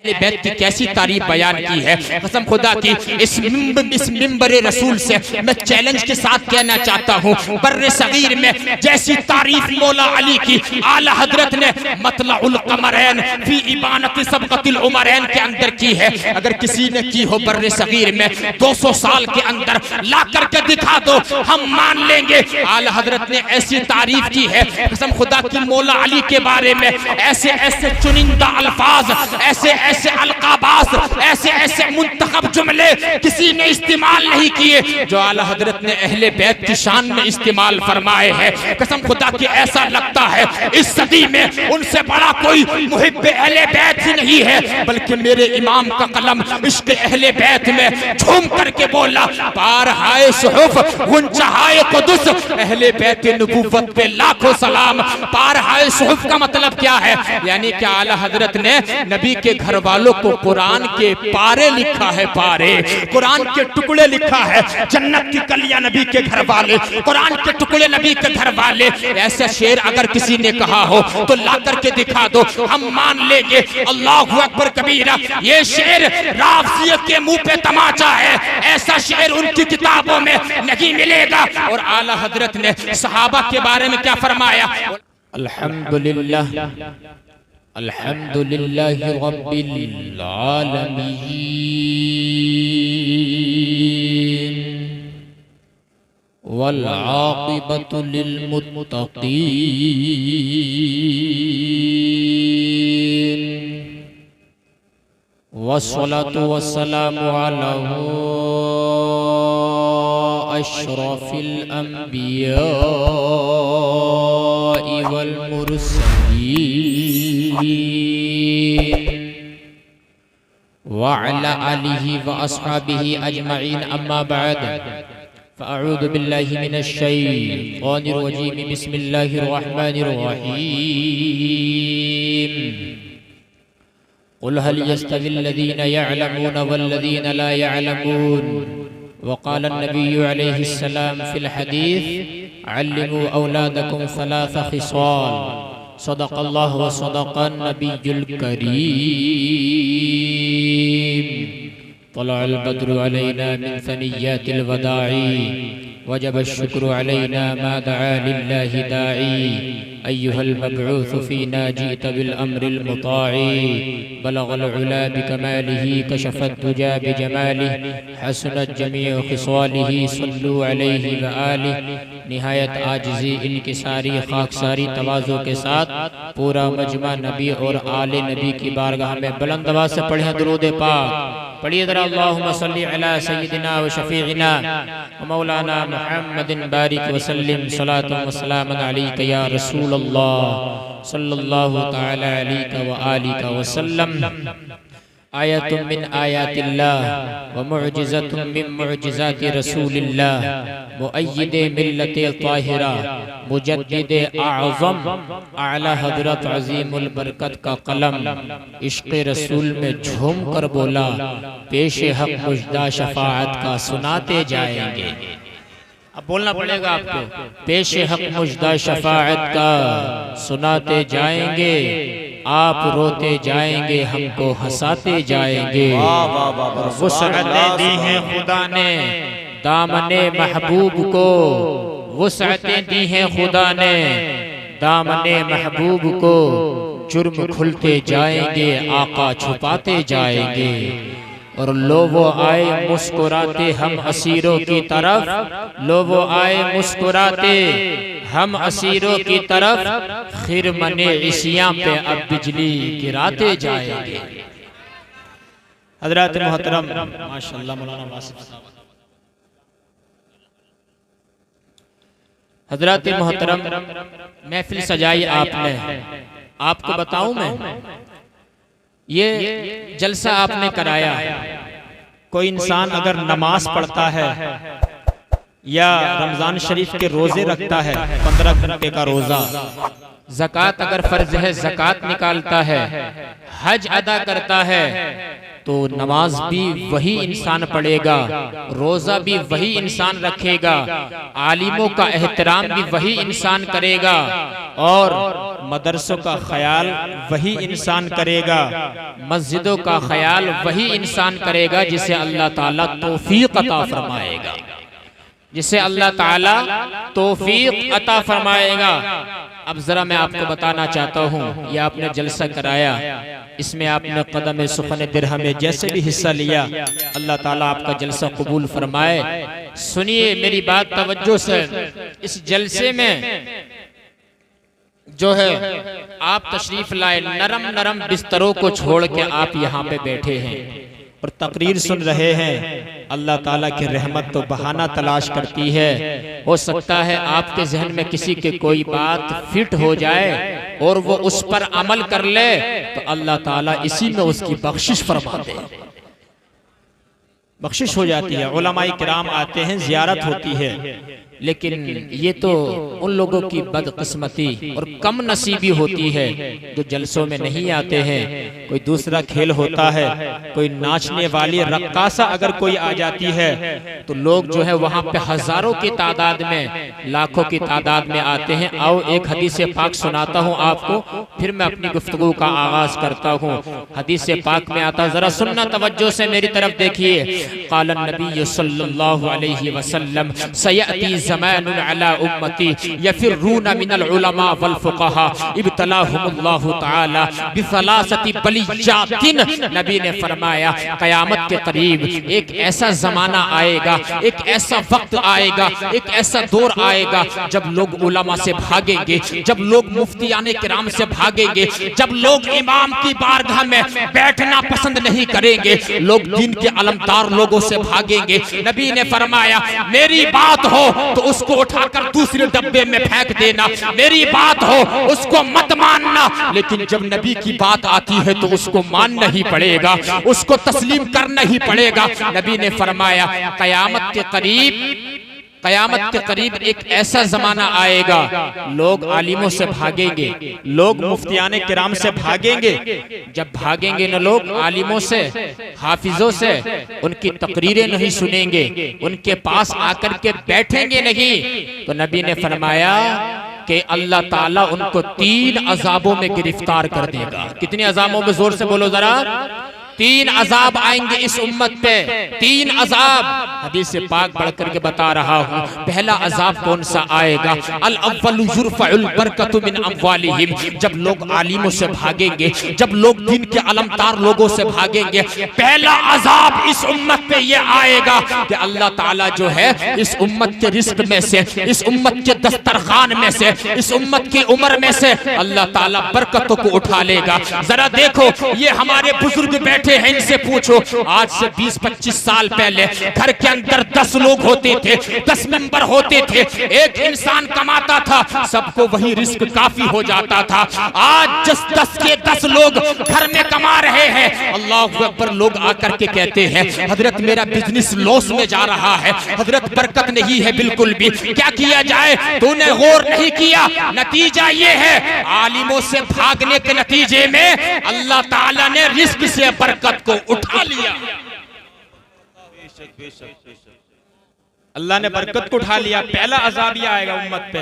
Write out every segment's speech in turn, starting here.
बैत की कैसी तारीफ बयान की है। कसम खुदा की इस मिंबर रसूल से मैं चैलेंज के साथ कहना चाहता हूँ, बर्रे सगीर में जैसी तारीफ मौला अली की आला हजरत ने मतलउल कमरैन फी इबानत सबकतिल उमरैन के अंदर की है, अगर किसी ने की हो बर्रे सगीर में 200 साल के अंदर ला करके दिखा दो, हम मान लेंगे। आला हजरत ने ऐसी तारीफ की है कसम खुदा की मौला अली के बारे में, ऐसे ऐसे चुनिंदा अल्फाज, ऐसे ऐसे अलकाबास, ऐसे ऐसे मुंतखब जुमले किसी ने इस्तेमाल नहीं किए जो आला हजरत ने अहले बैत की शान में इस्तेमाल फरमाए हैं। कसम खुदा की ऐसा लगता है इस सदी में उनसे बड़ा कोई मुहिब्बे अहले बैत ही नहीं है, बल्कि मेरे इमाम का कलम इश्क अहले बैत में झूम करके बोला, पार हाय सुहुफ गुंचहाए कुदस अहले बैत नबूवत पे लाखों सलाम। पार हाय सुहुफ का मतलब क्या है? यानी कि आला हजरत ने नबी के घर वालों को कुरान के पारे लिखा है, पारे कुरान के टुकड़े लिखा है, जन्नत की कलियां नबी के घर वाले, कुरान के टुकड़े नबी के घर वाले। ऐसा शेर अगर किसी ने कहा हो तो ला करके दिखा दो, हम मान लेंगे। अल्लाहु अकबर कबीरा, ये शेर राफ़ियत के मुंह पे तमाचा है, ऐसा शेर उनकी किताबों में नहीं मिलेगा। और आला हजरत ने सहाबा के बारे में क्या फरमाया? अल्हम्दुलिल्लाह अल्हम्दुलिल्लाहि रब्बिल आलमीन वल आक़िबतु लिल मुत्तक़ीन वस्सलातु वस्सलामु अला अशरफिल अंबिया वल मुरसलीन व अला आलिहि व अस्हाबिहि अजमईन, अम्मा बाद, फ़अऊज़ु बिल्लाहि मिनश शैतानिर रजीम, बिस्मिल्लाहिर रहमानिर रहीम। क़ुल हल यस्तविल लज़ीना यअलमून वल्लज़ीना ला यअलमून वक़ाल नबिय्यु अलैहिस्सलाम फ़िल हदीस अल्लिमू औलादकुम सलासा ख़िसाल सदक़ल्लाहु व सदक़न नबियुल करीम। तलअल बद्रु अलैना मिन सनिय्यातिल वदाई वजब शुक्र अलैना मा दआ लिल्लाहि दाई अय्युहल मबऊस फीना जीत बिल अम्रिल मुताई बलगल उला बिकमालिही कशफत दुजा बिजमालिही हसनत जमीउ खिसालिही सल्लु अलैहि व आलिहि। निहायत आजिज़ी इनकिसारी खाकसारी तवाज़ु के साथ पूरा मजमा नबी और आले नबी की बारगाह में बुलंद आवाज़ से पढ़े दुरूद पाक। पढ़िए ज़रा, अल्लाहुम्मा सल्लि अला सय्यिदिना व शफ़ीइना व मौलाना मुहम्मदिन बारिक व सल्लिम सलातन व सलामन अलैका या रसूल अल्लाह सल्लल्लाहु तआला अलैका व आलिका व सल्लम। आयतुम मिन आयातिल्लाह व मुअजिज़तुम मिन मुअजिज़ाति रसूलिल्लाह मुअय्यिदे मिल्लते ताहिरा मुजद्दिदे आज़म आला हज़रत अज़ीमुल बरकत का कलम इश्क़ रसूल में झूम कर बोला, पेशे हक मुजदा शफ़ाअत का सुनाते जाएंगे। अब बोलना पड़ेगा आपको, पेशे हक मुजदा शफ़ाअत का सुनाते जाएंगे, आप रोते जाएंगे हमको हंसाते जाएंगे। वुसअतें दी हैं खुदा ने दामने महबूब को, वुसअतें दी हैं खुदा ने दामने महबूब को, जुर्म खुलते जाएंगे आका छुपाते जाएंगे। और लो वो आए मुस्कुराते हम असीरों की तरफ, लो वो आए मुस्कुराते हम असीरों की तरफ, खिरमने इसियां पे अब बिजली गिराते जाएंगे। हज़रात मोहतरम, माशाअल्लाह मौलाना वासिफ साहब, हज़रात मोहतरम, महफिल सजाई आपने, आपको बताऊं मैं, ये जलसा आपने कराया। कोई इंसान अगर नमाज पढ़ता है, या रमजान शरीफ के रोजे रखता है 15 घंटे का रोजा, ज़कात अगर फर्ज है ज़कात निकालता है, हज अदा करता है, तो नमाज भी वही इंसान पढ़ेगा, रोजा भी वही इंसान रखेगा, आलिमों का एहतराम भी वही इंसान करेगा, और मदरसों का ख्याल वही इंसान करेगा, मस्जिदों का ख्याल वही इंसान करेगा जिसे अल्लाह ताला तौफीक अता फरमाएगा, जिसे अल्लाह ताला तौफीक अता फरमाएगा। अब जरा मैं आपको बताना चाहता हूँ, ये आपने जलसा कराया, इसमें आपने कदम सुखन दिरहम में जैसे भी हिस्सा लिया, अल्लाह ताला आपका जलसा कबूल फरमाए। सुनिए मेरी बात तवज्जो से, इस जलसे में जो है आप तशरीफ लाए, नरम नरम बिस्तरों को छोड़ के आप यहाँ पे बैठे हैं और तकरीर सुन रहे हैं। अल्लाह ताला की रहमत तो बहाना तलाश करती है। हो सकता है आपके जहन में किसी के कोई बात फिट हो जाए और वो उस पर अमल कर ले, तो अल्लाह ताला इसी में उसकी बख्शिश फरमा दे, बख्शिश हो जाती है। उलमाए किराम आते हैं, जियारत होती है, लेकिन ये तो उन लोगों की बदकिस्मती और कम नसीबी होती है जो जलसों में नहीं आते हैं। कोई दूसरा खेल होता है, कोई नाचने वाली रक्कासा अगर कोई आ जाती है, तो लोग जो है वहाँ पे हजारों की तादाद में, लाखों की तादाद में आते हैं। आओ एक हदीस पाक सुनाता हूँ आपको, फिर मैं अपनी गुफ्तगू का आगाज करता हूँ। हदीस पाक में आता, जरा सुनना तवज्जो से मेरी तरफ देखिए। क़ालन नबी सल्लल्लाहु अलैहि वसल्लम सयअती ज़मानुन अला उम्मती यफिर्रून मिनल उलमा वल फुक़हा इब्तलाहुमुल्लाहु तआला बिसलासति बलियातिन। नबी ने फरमाया क़यामत के करीब एक ऐसा जमाना आएगा, एक ऐसा वक्त आएगा, एक ऐसा दौर आएगा जब लोग उलमा से भागेंगे, जब लोग मुफ्तियाने किराम से भागेंगे, जब लोग इमाम की बारगाह में बैठना पसंद नहीं करेंगे, लोग दीन के अलमदार लोगों से भागेंगे। नबी ने फरमाया मेरी बात हो तो उसको उठाकर दूसरे डब्बे में फेंक देना, मेरी बात हो उसको मत मानना, लेकिन जब नबी की बात आती है तो उसको मानना ही पड़ेगा, उसको तस्लीम करना ही पड़ेगा। नबी ने फरमाया कयामत के करीब एक ऐसा जमाना आएगा, लोग आलिमों से भागेंगे, लोग मुफ्तियाने किराम से भागेंगे। जब भागेंगे न लोग आलिमों से, हाफिजों से, उनकी तकरीरें नहीं सुनेंगे, उनके पास आकर के बैठेंगे नहीं, तो नबी ने फरमाया कि अल्लाह ताला उनको 3 अजाबों में गिरफ्तार कर देगा। कितने अजाबों में, जोर से बोलो जरा। 3 अजाब आएंगे इस उम्मत पे, 3 अजाब। हदीस से पाक बढ़ करके बता रहा हूँ। पहला अजाब कौन सा आएगा? अल अव्वलु युरफउल बरकतु मिन अम्वालिहिम। जब लोग आलिमों से भागेंगे, जब लोग दीन के अलमदार लोगों से भागेंगे, पहला अजाब इस उम्मत पे ये आएगा कि अल्लाह ताला जो है इस उम्मत के रिस्क में से, इस उम्मत के दस्तरखान में से, इस उम्मत की उम्र में से अल्लाह ताला बरकतों को उठा लेगा। जरा देखो, ये हमारे बुजुर्ग बैठे हैं, इनसे पूछो, आज से 20-25 साल पहले घर के अंदर 10 लोग होते थे, 10 मेंबर होते थे, एक इंसान कमाता था, सबको वही रिस्क काफी हो जाता था। आज 10 के 10 लोग घर में कमा रहे हैं। अल्लाह अकबर। लोग आकर के कहते हैं हजरत मेरा बिजनेस लॉस में जा रहा है, हजरत बरकत नहीं है बिल्कुल भी, क्या किया जाए? तूने गौर नहीं किया, नतीजा ये है आलिमों से भागने के नतीजे में अल्लाह ताला ने रिस्क से बरकत को उठा लिया। अल्लाह ने बरकत को उठा लिया। पहला अजाब ये आएगा उम्मत पे,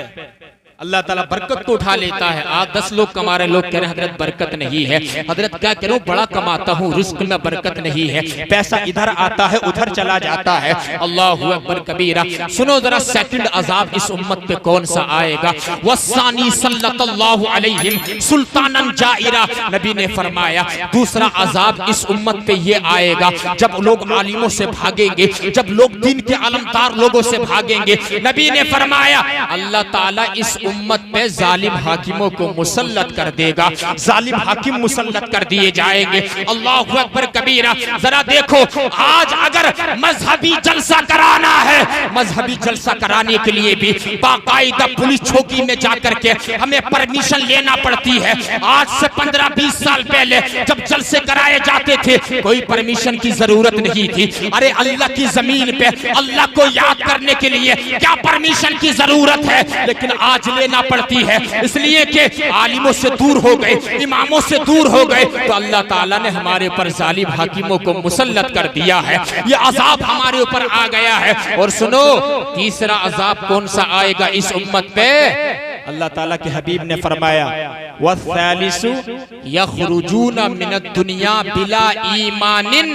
अल्लाह ताला बरकत को उठा लेता है। आज 10 लोग कमा रहे, लोग कह रहे हैं हजरत बरकत नहीं है। हजरत क्या करूं, बड़ा कमाता हूं, रिस्क में बरकत नहीं है, पैसा इधर आता है उधर चला जाता है। अल्लाहु अकबर कबीरा। सुनो जरा, सेकंड अजाब इस उम्मत पे कौन सा आएगा? वसानी सल्लल्लाहु अलैहिम सुल्तानन जाइरा। नबी ने फरमाया दूसरा अजाब इस उम्मत पे ये आएगा जब लोग आलिमों से भागेंगे, जब लोग दीन के अलमदार लोगों से भागेंगे। नबी ने फरमाया अल्लाह ताला इस उम्मत पे जालिम हाकिमों को मुसल्लत कर देगा, जालिम हाकिम मुसल्लत कर दिए जाएंगे। अल्लाहु अकबर कबीरा। जरा देखो, आज अगर मजहबी जलसा कराना है, मजहबी जलसा कराने के लिए भी बाकायदा पुलिस चौकी में जाकर के हमें परमिशन लेना पड़ती है। आज से 15-20 साल पहले जब जलसे कराए जाते थे कोई परमिशन की जरूरत नहीं थी। अरे अल्लाह की जमीन पे अल्लाह को याद करने के लिए क्या परमिशन की जरूरत है, लेकिन आज लेना पड़ती है, इसलिए कि आलिमों से दूर हो गए, इमामों से दूर हो गए, तो अल्लाह ताला ने हमारे ऊपर जालिम हाकिमों को मुसल्लत कर दिया है। ये अजाब हमारे ऊपर आ गया है। और सुनो, तीसरा अजाब कौन सा आएगा इस उम्मत पे? अल्लाह ताला के हबीब ने फरमाया, वस्सालिसु यखरुजूना मिनद दुनिया बिला ईमानिन।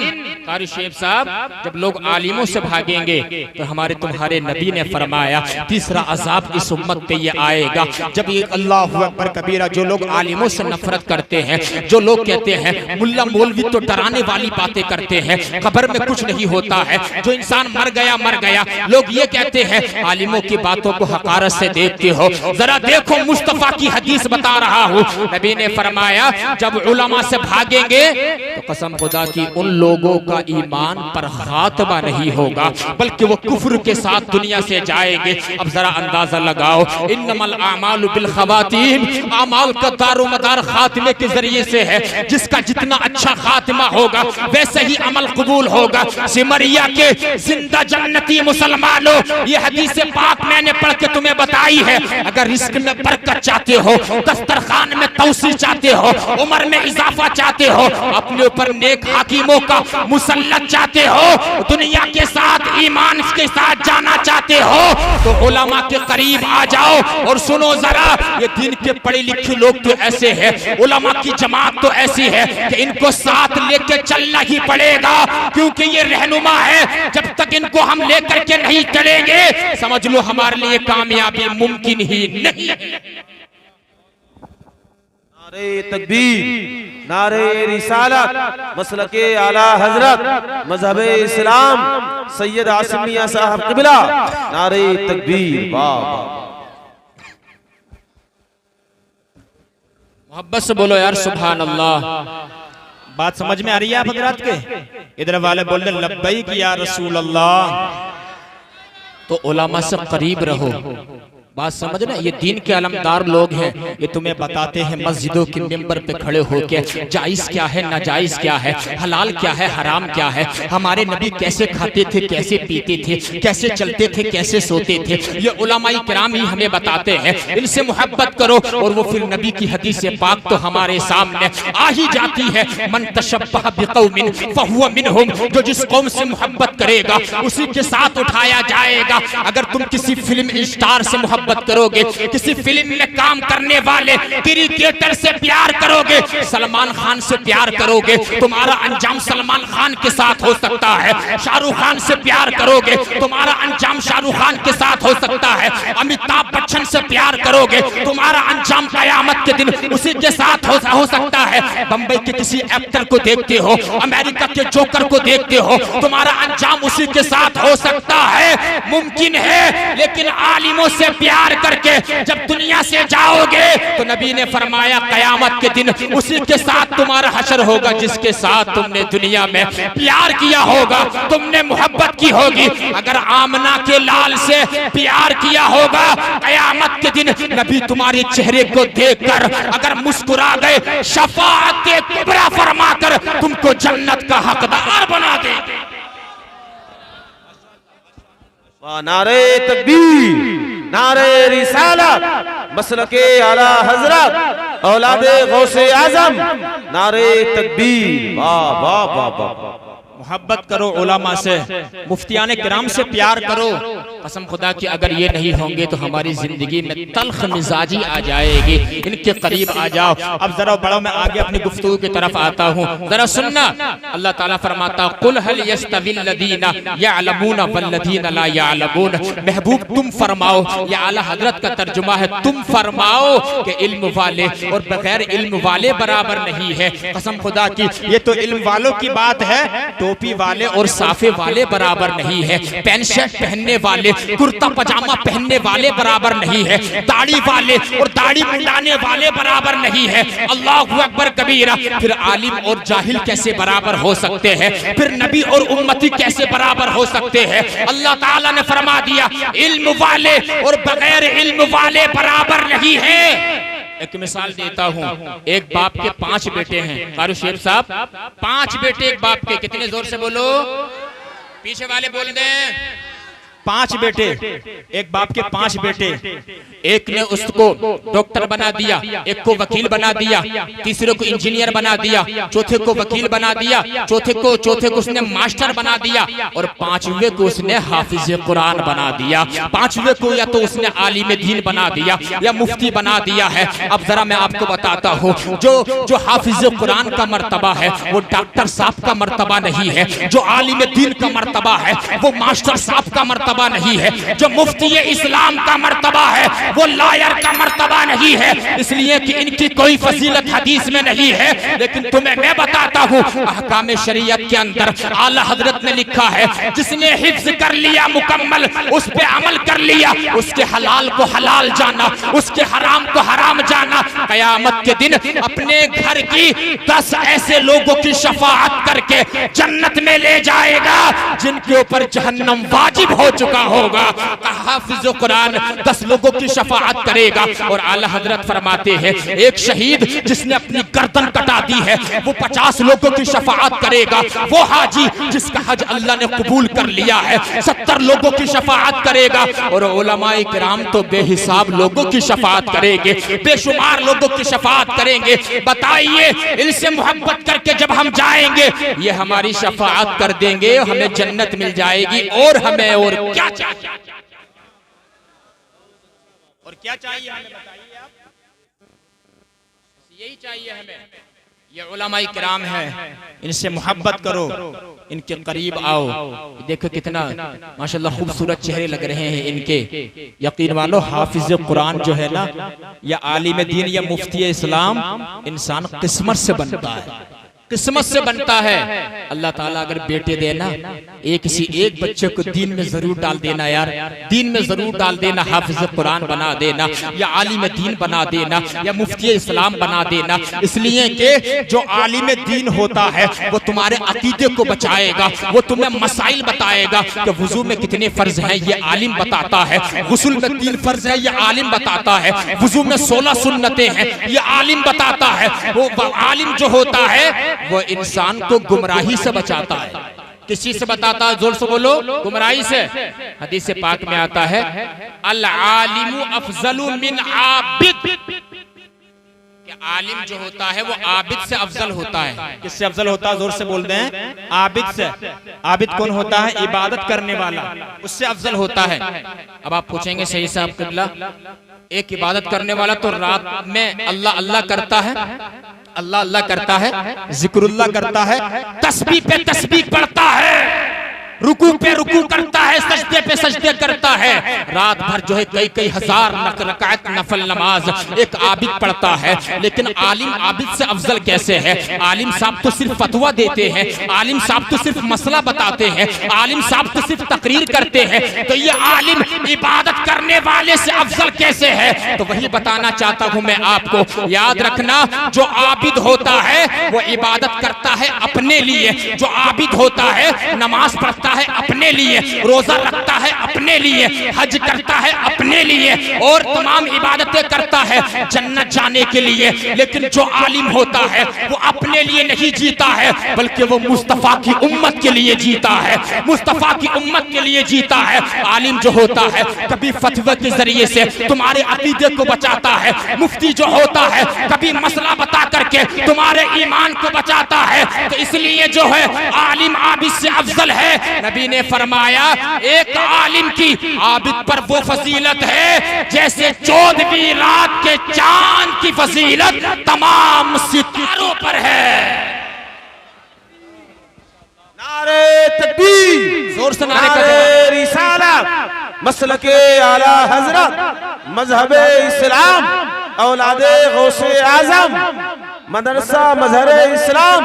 कारी शेख साहब, जब लोग आलिमों से भागेंगे तो हमारे तुम्हारे नबी ने फरमाया तीसरा अजाब इस उम्मत पे ये आएगा, जब ये अल्लाहु अकबर कबीरा, जो लोग आलिमों से नफरत करते हैं, जो लोग कहते हैं मुल्ला मौलवी तो डराने वाली बातें करते हैं, कब्र में कुछ नहीं होता है, जो इंसान मर गया मर गया, लोग ये कहते हैं, आलिमों की बातों को हकारत से देखते हो। जरा देखो, मुस्तफा की हदीस बता रहा हूँ, नबी ने फरमाया जब उलमा से भागेंगे तो कसम खुदा की उन लोगों का ईमान पर खात्मा नहीं होगा, बल्कि वो कुफ्र के साथ दुनिया से जाएंगे। अब जरा अंदाजा लगाओ, इन्नमल आमालु बिल खवातीम, अमाल का दारोमदार खात्मे के जरिए से है। जिसका जितना अच्छा खात्मा होगा वैसे ही अमल कबूल होगा। सिमरिया के जिंदा जन्नती मुसलमानों, ये हदीस पाक मैंने पढ़ के तुम्हें बताई है। अगर रिस्क में बरकत चाहते हो, दस्तरखान में तौसी चाहते हो, उम्र में इजाफा चाहते हो, अपने ऊपर नेक हाकिमों का मुसल्लत चाहते हो, दुनिया के साथ ईमान के साथ जाना चाहते हो, तो उलमा के करीब आ जाओ। और सुनो जरा, ये दिन के पढ़े लिखे लोग तो ऐसे हैं, उलमा की जमात तो ऐसी है कि इनको साथ लेके चलना ही पड़ेगा, क्योंकि ये रहनुमा है। जब तक इनको हम लेकर के नहीं चलेंगे, समझ लो हमारे लिए कामयाबी मुमकिन ही नहीं है। नारे तकबीर, नारे रिसालत, मसलके आला हजरत, मजहब इस्लाम, सैयद आसिम मियां साहब क़िबला, नारे तकबीर। वाह, मोहब्बत से बोलो यार सुभान अल्लाह। बात समझ में आ रही है आप हजरात के? इधर वाले बोल रहे लब्बैक या रसूल अल्लाह। तो उलमा से करीब रहो, बात समझना। ये दीन के अलमदार लोग हैं, ये तुम्हें बताते हैं मस्जिदों के मिंबर पे खड़े होके जायज क्या है, नाजायज क्या है, हलाल क्या है, हराम क्या है, हमारे नबी कैसे खाते थे, कैसे पीते थे, कैसे चलते थे, कैसे सोते थे, ये उलमाए किराम ही हमें बताते हैं। इनसे मोहब्बत करो, और वो फिर नबी की हदीस पाक तो हमारे सामने आ ही जाती है। मन तशब्बह बिकौमिन फहुवा मिनहुम, जो जिस कौम से मोहब्बत करेगा उसी के साथ उठाया जाएगा। अगर तुम किसी फिल्म स्टार से मोहब्बत करोगे, किसी फिल्म में काम करने वाले क्रिकेटर से प्यार करोगे, सलमान खान से प्यार करोगे, तुम्हारा अंजाम सलमान खान के साथ हो सकता है। शाहरुख खान से प्यार करोगे, तुम्हारा अंजाम शाहरुख खान के साथ हो सकता है। अमिताभ बच्चन से प्यार करोगे, तुम्हारा अंजाम कयामत के दिन उसी के साथ हो सकता है। बंबई के किसी एक्टर को देखते हो, अमेरिका के जोकर को देखते हो, तुम्हारा अंजाम उसी के साथ हो सकता है, मुमकिन है। लेकिन आलिमों से प्यार करके जब दुनिया से जाओगे तो नबी ने फरमाया कयामत के दिन उसी के साथ तुम्हारा हशर होगा जिसके साथ तुमने दुनिया में प्यार किया होगा, तुमने मोहब्बत की होगी। अगर आमना के लाल से प्यार किया होगा, कयामत के दिन नबी तुम्हारे चेहरे को देखकर अगर मुस्कुरा गए, शफाअत कुबरा फरमाकर तुमको जन्नत का हकदार बना देंगे। नारे तकबीर, नारे रिसालत, मसलके आला हजरत, औलादे गौसे आजम, नारे तकबीर। वाह वाह वाह वाह। मोहब्बत करो उलमा से, मुफ्तियाने किराम से प्यार करो। कसम खुदा की अगर ये नहीं होंगे तो हमारी जिंदगी में तल्ख मिजाजी आ जाएगी। इनके करीब आ जाओ। अब जरा बड़ा मैं आगे अपनी गुफ्तगू की तरफ आता हूँ, जरा सुनना। अल्लाह ताला फरमाता कुल हल यस्तविल लदीना यअलमून वल्लदीना ला यअलमून। महबूब तुम फरमाओ, या आला हजरत का तर्जुमा है, तुम फरमाओ कि इल्म वाले और बगैर इल्म वाले बराबर नहीं है। कसम खुदा की ये तो इल्म वालों की बात है, टोपी वाले और साफे वाले बराबर नहीं है, पैंट शर्ट पहनने वाले कुर्ता पजामा पहनने वाले बराबर नहीं है, दाढ़ी वाले और दाढ़ी मुंडाने वाले बराबर नहीं है। अल्लाहु अकबर कबीरा। फिर आलिम और जाहिल कैसे बराबर हो सकते हैं? फिर नबी और उम्मती कैसे बराबर हो सकते हैं? अल्लाह ताला ने फरमा दिया इल्म वाले और बगैर इल्म वाले बराबर नहीं है। एक मिसाल देता हूँ, एक बाप के 5 बेटे हैं। कारु शेख साहब, 5 बेटे एक बाप के, कितने जोर से बोलो, पीछे वाले बोल दें। 5 बेटे, एक बाप के 5 बेटे। एक ने उसको डॉक्टर बना दिया, एक को वकील बना दिया, तीसरे को इंजीनियर बना दिया, चौथे को वकील बना दिया, चौथे को उसने मास्टर बना दिया और 5वें को उसने हाफिज कुरान बना दिया। 5वें को या तो उसने आलिम दीन बना दिया या मुफ्ती बना दिया है। अब जरा मैं आपको बताता हूँ, जो हाफिज कुरान का मर्तबा है वो डॉक्टर साहब का मर्तबा नहीं है, जो आलिम दीन का मर्तबा है वो मास्टर साहब का मर्तबा नहीं है, जो मुफ्ती इस्लाम का मर्तबा है वो लायर का मर्तबा नहीं है, इसलिए कि इनकी कोई फजीलत हदीस में नहीं है। लेकिन तुम्हें मैं बताता हूँ, अहकाम शरीयत के अंदर आला हजरत ने लिखा है, जिसने हिफ्ज कर लिया मुकम्मल, उस पे अमल कर लिया, उसके हलाल को हलाल जाना, उसके हराम को हराम जाना, कयामत के दिन अपने घर की 10 ऐसे लोगों की शफाअत करके जन्नत में ले जाएगा जिनके ऊपर जहन्नम वाजिब हो चुका होगा। हाफिज कुरान 10 लोगों की शफाअत करेगा। और आला हजरत फरमाते हैं, एक शहीद जिसने अपनी गर्दन कटा दी है वो 50 लोगों की शफाअत करेगा। वो हाजी जिसका हज अल्लाह ने कबूल कर लिया है 70 लोगों की शफाअत करेगा। और उलमाए किराम तो बेहिसाब लोगों की शफाअत करेंगे, बेशुमार लोगों की शफाअत करेंगे। बताइए, इनसे मोहब्बत करके जब हम जाएंगे ये हमारी शफाअत कर देंगे, हमें जन्नत मिल जाएगी। और हमें और क्या चाहिए, और क्या चाहिए हमें, बताइए आप। यही चाहिए हमें। ये उलमाए किराम है, इनसे मोहब्बत करो, इनके करीब आओ। देखो कितना माशाल्लाह खूबसूरत चेहरे लग रहे हैं इनके। यकीन मानो हाफिज कुरान जो है ना, या आलिम दीन या मुफ्ती इस्लाम इंसान किस्मत से बनता है, किस्मत से बनता है। अल्लाह ताला अगर बेटे देना, किसी एक बच्चे को दीन में जरूर डाल देना यार, दीन में जरूर डाल देना, हाफिज कुरान बना देना या आलिम दीन बना देना या मुफ्ती इस्लाम बना देना। इसलिए कि जो आलिम दीन होता है वो तुम्हारे अकीदे को बचाएगा, वो तुम्हें मसाइल बताएगा कि वुजू में कितने फर्ज हैं ये आलिम बताता है, गुस्ल में 3 फर्ज है ये आलिम बताता है, वुजू में 16 सुन्नतें हैं ये आलिम बताता है। वो आलिम जो होता है वो इंसान को गुमराही से बचाता है। किस चीज से बताता है, जोर से बोलो, गुमराही से। हदीस से पाक में आता है, अल आलिमु अफजलु मिन आबिद, कि आलिम जो होता है वो आबिद से अफजल होता है। किससे अफजल होता है, जोर से बोल दें, आबिद से। आबिद कौन होता है, इबादत करने वाला, उससे अफजल होता है। अब आप पूछेंगे सही साहब किबला, एक इबादत करने वाला तो रात में अल्लाह अल्लाह करता है, अल्लाह अल्लाह करता है, जिक्रुल्लाह करता है, तस्बीह पे तस्बीह पढ़ता है, रुकू पे रुकू करता है, सजदे पे सजदे करता है, रात भर जो है कई कई हजार रकात नफल नमाज एक आबिद पढ़ता है। लेकिन आलिम आबिद से अफजल कैसे है? आलिम साहब तो सिर्फ फतवा देते हैं, आलिम साहब तो सिर्फ मसला बताते हैं, आलिम साहब तो सिर्फ तकरीर करते हैं, तो ये आलिम इबादत करने वाले से अफजल कैसे है? तो वही बताना चाहता हूं मैं आपको। याद रखना, जो आबिद होता है वो इबादत करता है अपने लिए, जो आबिद होता है नमाज पढ़ता है अपने लिए, रोजा रखता है अपने लिए, हज करता है अपने लिए और तमाम इबादतें करता है जन्नत जाने के लिए। लेकिन जो आलिम होता है वो अपने लिए नहीं जीता है, बल्कि वो मुस्तफा की उम्मत के लिए जीता है, मुस्तफा की उम्मत के लिए जीता है। आलिम जो होता है कभी फतवा के जरिए से तुम्हारे अकीदे को बचाता है, मुफ्ती जो होता है कभी मसला बता करके तुम्हारे ईमान को बचाता है। तो इसलिए जो है आलिम आबिद से अफजल है। नबी ने फरमाया, एक आलिम की आबिद पर वो फजीलत है जैसे 14वीं रात के चांद की फजीलत तमाम सितारों पर है। नारे तकबीर, जोर से नारे नारे रिसालत, मसलके आला हजरत, मजहबे इस्लाम, औलादे गौसे आजम, मदरसा मजहरे इस्लाम,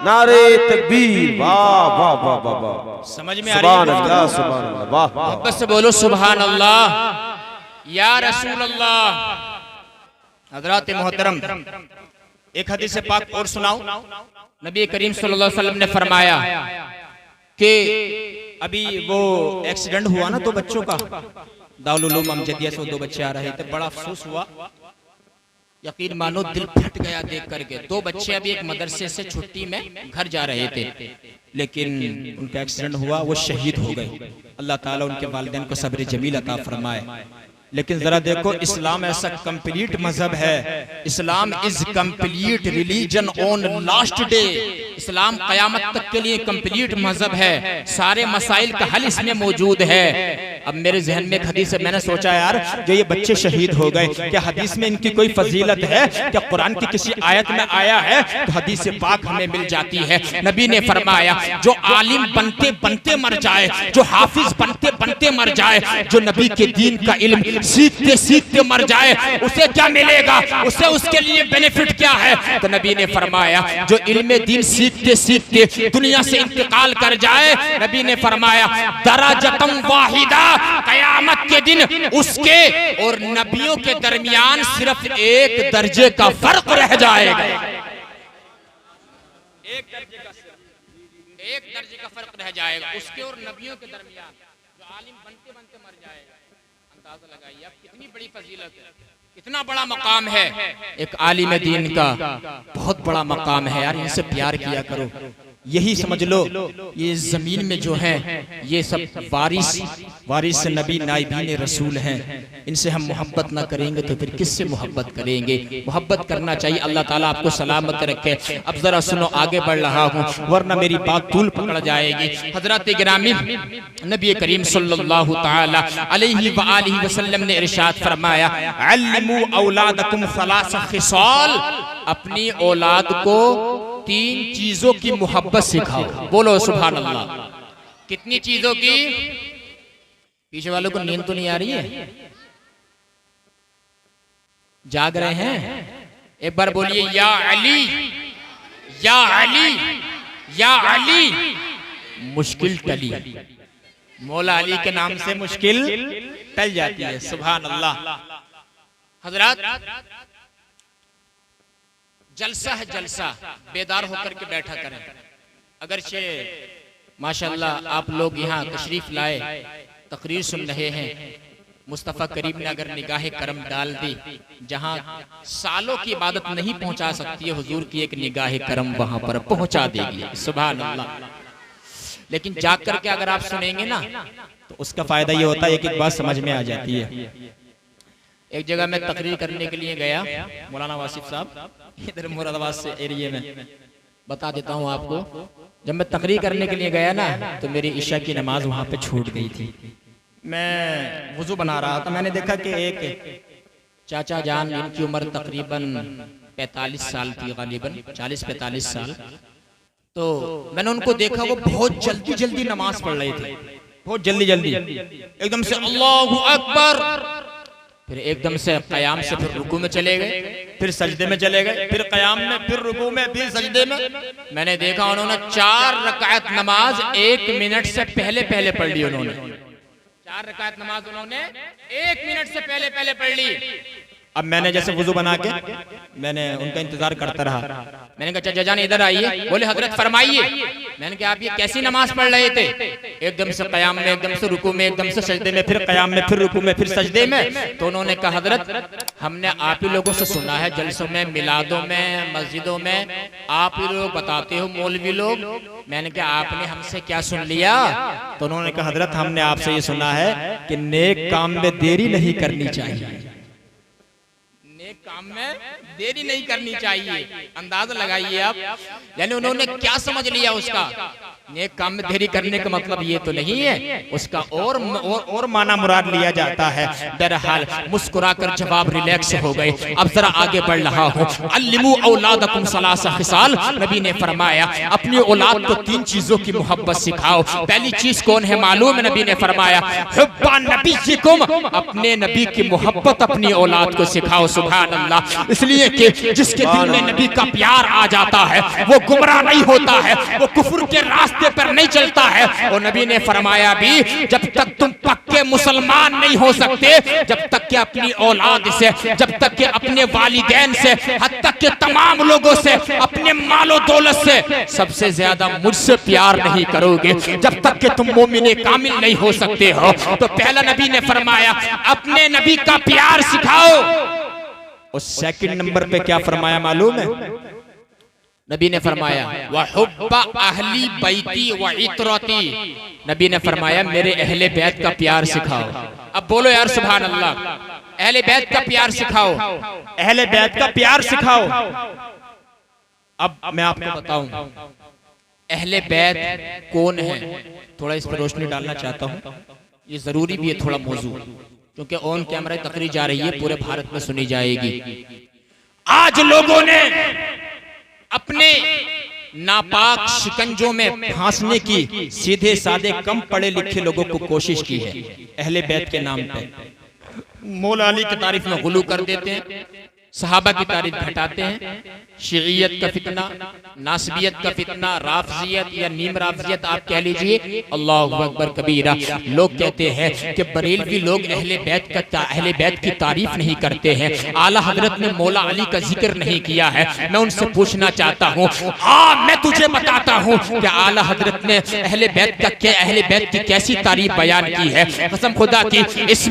नारे तकबीर, वाह वाह वाह वाह वाह, समझ में आ सुभान रही है? अल्लाह, सुभान अल्लाह, वाह वाह। मोहब्बत से बोलो सुभान अल्लाह या रसूल अल्लाह। हजरात मोहतरम, एक हदीस पाक और सुनाओ। नबी करीम सल्लल्लाहु अलैहि वसल्लम ने फरमाया कि अभी वो एक्सीडेंट हुआ ना दो बच्चों का, दारुल उलूम अमजदिया से 2 बच्चे आ रहे थे, बड़ा अफसोस हुआ, यकीन मानो दिल फट गया देख करके। 2 बच्चे अभी एक मदरसे से छुट्टी में घर जा रहे थे, लेकिन उनका एक्सीडेंट हुआ, वो शहीद हो गए। अल्लाह ताला उनके वालिदैन को सब्र जमील अता फरमाए। लेकिन जरा देखो, इस्लाम ऐसा कंप्लीट मजहब है, Islam is complete religion on last day. इस्लाम कयामत तक के लिए कंप्लीट मजहब है, सारे मसाइल का हल इसमें मौजूद है। अब मेरे जहन में एक हदीस है, मैंने सोचा यार जो ये बच्चे शहीद हो गए, क्या हदीस में इनकी कोई फजीलत है, क्या कुरान की किसी आयत में आया है? तो हदीस पाक हमें मिल जाती है। नबी ने फरमाया जो आलिम बनते बनते मर जाए, जो हाफिज बनते बनते मर जाए, जो नबी के दीन का इल्म सीखते सीखते मर जाए, उसे क्या मिलेगा, उसे उसके लिए बेनिफिट क्या है? तो नबी ने फरमाया जो इल्म दीन सीखते सीखते दुनिया से इंतकाल कर जाए, नबी ने फरमाया दराजतम वाहिदा, कयामत के दिन उसके और नबियों के दरमियान सिर्फ 1 दर्जे का फर्क रह जाएगा। 1 दर्जे का फर्क रह जाएगा उसके और नबियों के दरमियान। जो आलिम बनते बनते मर जाएगा, अंदाजा लगाइए आप कितनी बड़ी फजीलत है, कितना बड़ा मकाम है एक आलिम दीन का, बहुत बड़ा मकाम है यार। इनसे प्यार किया करो। यही समझ लो ये जमीन में जो है ये सब वारिस नबी नाइबीन रसूल हैं, इनसे हम मोहब्बत ना करेंगे तो फिर किससे मोहब्बत करेंगे? मोहब्बत करना चाहिए। अल्लाह ताला आपको सलामत रखे। अब जरा सुनो, आगे बढ़ रहा हूँ वरना मेरी बात तूल पकड़ जाएगी। हजरत गिरामी नबी करीम सल्लल्लाहु ताला अलैहि व आलिहि वसल्लम ने इरशाद फरमाया अल्लिमू औलादकुम सलासा खिसाल, अपनी औलाद को 3 चीजों की मोहब्बत सिखाओ। बोलो सुभान अल्लाह। कितनी चीजों की? पीछे वालों को नींद तो नहीं आ रही है? जाग रहे हैं? एक बार बोलिए या अली या अली या अली। मुश्किल टली, मौला अली के नाम से मुश्किल टल जाती है। सुभान अल्लाह। हजरत जलसा है, जलसा बेदार होकर के बैठा करें। अगरचे माशाअल्लाह आप लोग यहाँ तशरीफ लाए, तकरीर सुन रहे हैं, मुस्तफ़ा करीम ने अगर निगाह करम डाल दी, जहाँ सालों की इबादत नहीं पहुँचा सकती है, हुजूर की एक निगाह करम वहाँ पर पहुँचा देगी। सुभान अल्लाह। लेकिन जाग करके अगर आप सुनेंगे ना तो उसका फायदा ये होता है कि एक बात समझ में आ जाती है। एक जगह मैं तकरीर करने के लिए गया, मौलाना वासिफ साहब इधर मुरादाबाद से एरिया में, बता देता हूँ आपको। जब मैं तकरीर करने के लिए गया ना तो मेरी इशा की नमाज वहाँ पे छूट गई थी। मैं वुजू बना रहा था, मैंने देखा कि एक चाचा जान, इनकी उम्र तकरीबन 45 साल थी, गालिबन 40-45 साल। तो मैंने उनको देखा वो बहुत जल्दी जल्दी नमाज पढ़ रहे थे, बहुत जल्दी जल्दी, एकदम से अल्लाहु अकबर, फिर एकदम से कयाम से फिर रुकू में चले गए, फिर सजदे में चले गए, फिर कयाम में, फिर रुकू में, फिर सजदे में। मैंने देखा उन्होंने 4 रकात नमाज 1 मिनट से पहले पहले पढ़ ली। उन्होंने 4 रकात नमाज उन्होंने 1 मिनट से पहले पहले पढ़ ली। अब मैंने जैसे वुजू बना के मैंने उनका इंतजार करता रहा। मैंने कहा चाचा जान इधर आइए। बोले हजरत फरमाइए। मैंने कहा आप ये कैसी नमाज पढ़ रहे थे? एकदम से कयाम में, एकदम से रुकू में, एकदम से सजदे में, फिर कयाम में, फिर रुकू में, फिर सजदे में। तो उन्होंने कहा हजरत हमने आप ही लोगों से सुना है, जलसों में, मिलादों में, मस्जिदों में आप ही लोग बताते हो, मौलवी लोग। मैंने कहा आपने हमसे क्या सुन लिया? तो उन्होंने कहा हजरत हमने आपसे ये सुना है कि नेक काम में देरी नहीं करनी चाहिए, नेक काम में देरी नहीं करनी चाहिए। अंदाजा लगाइए आप, यानी उन्होंने क्या समझ लिया उसका? नेक काम में देरी करने का मतलब ये तो नहीं है, उसका और माना मुराद लिया जाता है। बहरहाल मुस्कुराकर जवाब रिलैक्स हो गए। अब जरा आगे बढ़ रहा हूँ। अल्लिमू औलादकुम सलासा खिसाल, नबी ने फरमाया अपनी औलाद को 3 चीजों की मोहब्बत सिखाओ। पहली चीज कौन है मालूम है? नबी ने फरमाया हुब्बा नबीय्यिकुम, अपने नबी की मोहब्बत अपनी औलाद को सिखाओ। सुभान अल्लाह। इसलिए कि जिसके दिल में नबी का प्यार आ जाता है वो गुमराह नहीं होता है, वो कुफ्र के रास्ते पर नहीं चलता है। और नबी ने फरमाया भी जब तक तुम पक्के मुसलमान नहीं हो सकते, जब तक कि अपनी औलाद से, जब तक कि अपने वालिदैन से, हद तक कि तमाम लोगों से, अपने मालो दौलत से सबसे ज्यादा मुझसे प्यार नहीं करोगे, जब तक कि तुम मोमिने कामिल नहीं हो सकते हो। तो पहला नबी ने फरमाया अपने नबी का प्यार सिखाओ। और सेकंड नंबर पे क्या फरमाया मालूम है? नबी ने फरमाया वहुब्बा अहली बैती व इतरती, नबी ने फरमाया मेरे अहले बैत का प्यार सिखाओ। अब बोलो यार सुभान अल्लाह, अहले बैत का प्यार सिखाओ, अहले बैत का प्यार सिखाओ। अब मैं आपको बताऊं अहले बैत कौन है, थोड़ा इस पर रोशनी डालना चाहता हूं, ये जरूरी भी है थोड़ा मौजू, क्योंकि ऑन कैमरा तकरीर जा रही है, पूरे भारत में सुनी जाएगी। आज लोगों ने अपने नापाक शिकंजों में फांसने की सीधे साधे कम पढ़े लिखे लोगों को कोशिश की है अहले बैत के नाम पे। मौला अली की तारीफ में गुलू कर देते हैं, सहाबा की तारीफ घटाते हैं, शियत का फितना, नासबियत का फितना, राफजियत या नीम राफजियत आप कह लीजिए, अल्लाहु अकबर कबीरा। लोग कहते हैं कि बरेलवी लोग अहले बैत की तारीफ नहीं करते हैं, आला हजरत ने मौला अली का जिक्र नहीं किया है। मैं उनसे पूछना चाहता हूँ, हाँ मैं तुझे बताता हूँ कि आला हजरत ने अहले बैत की कैसी तारीफ बयान की है। कसम खुदा की इस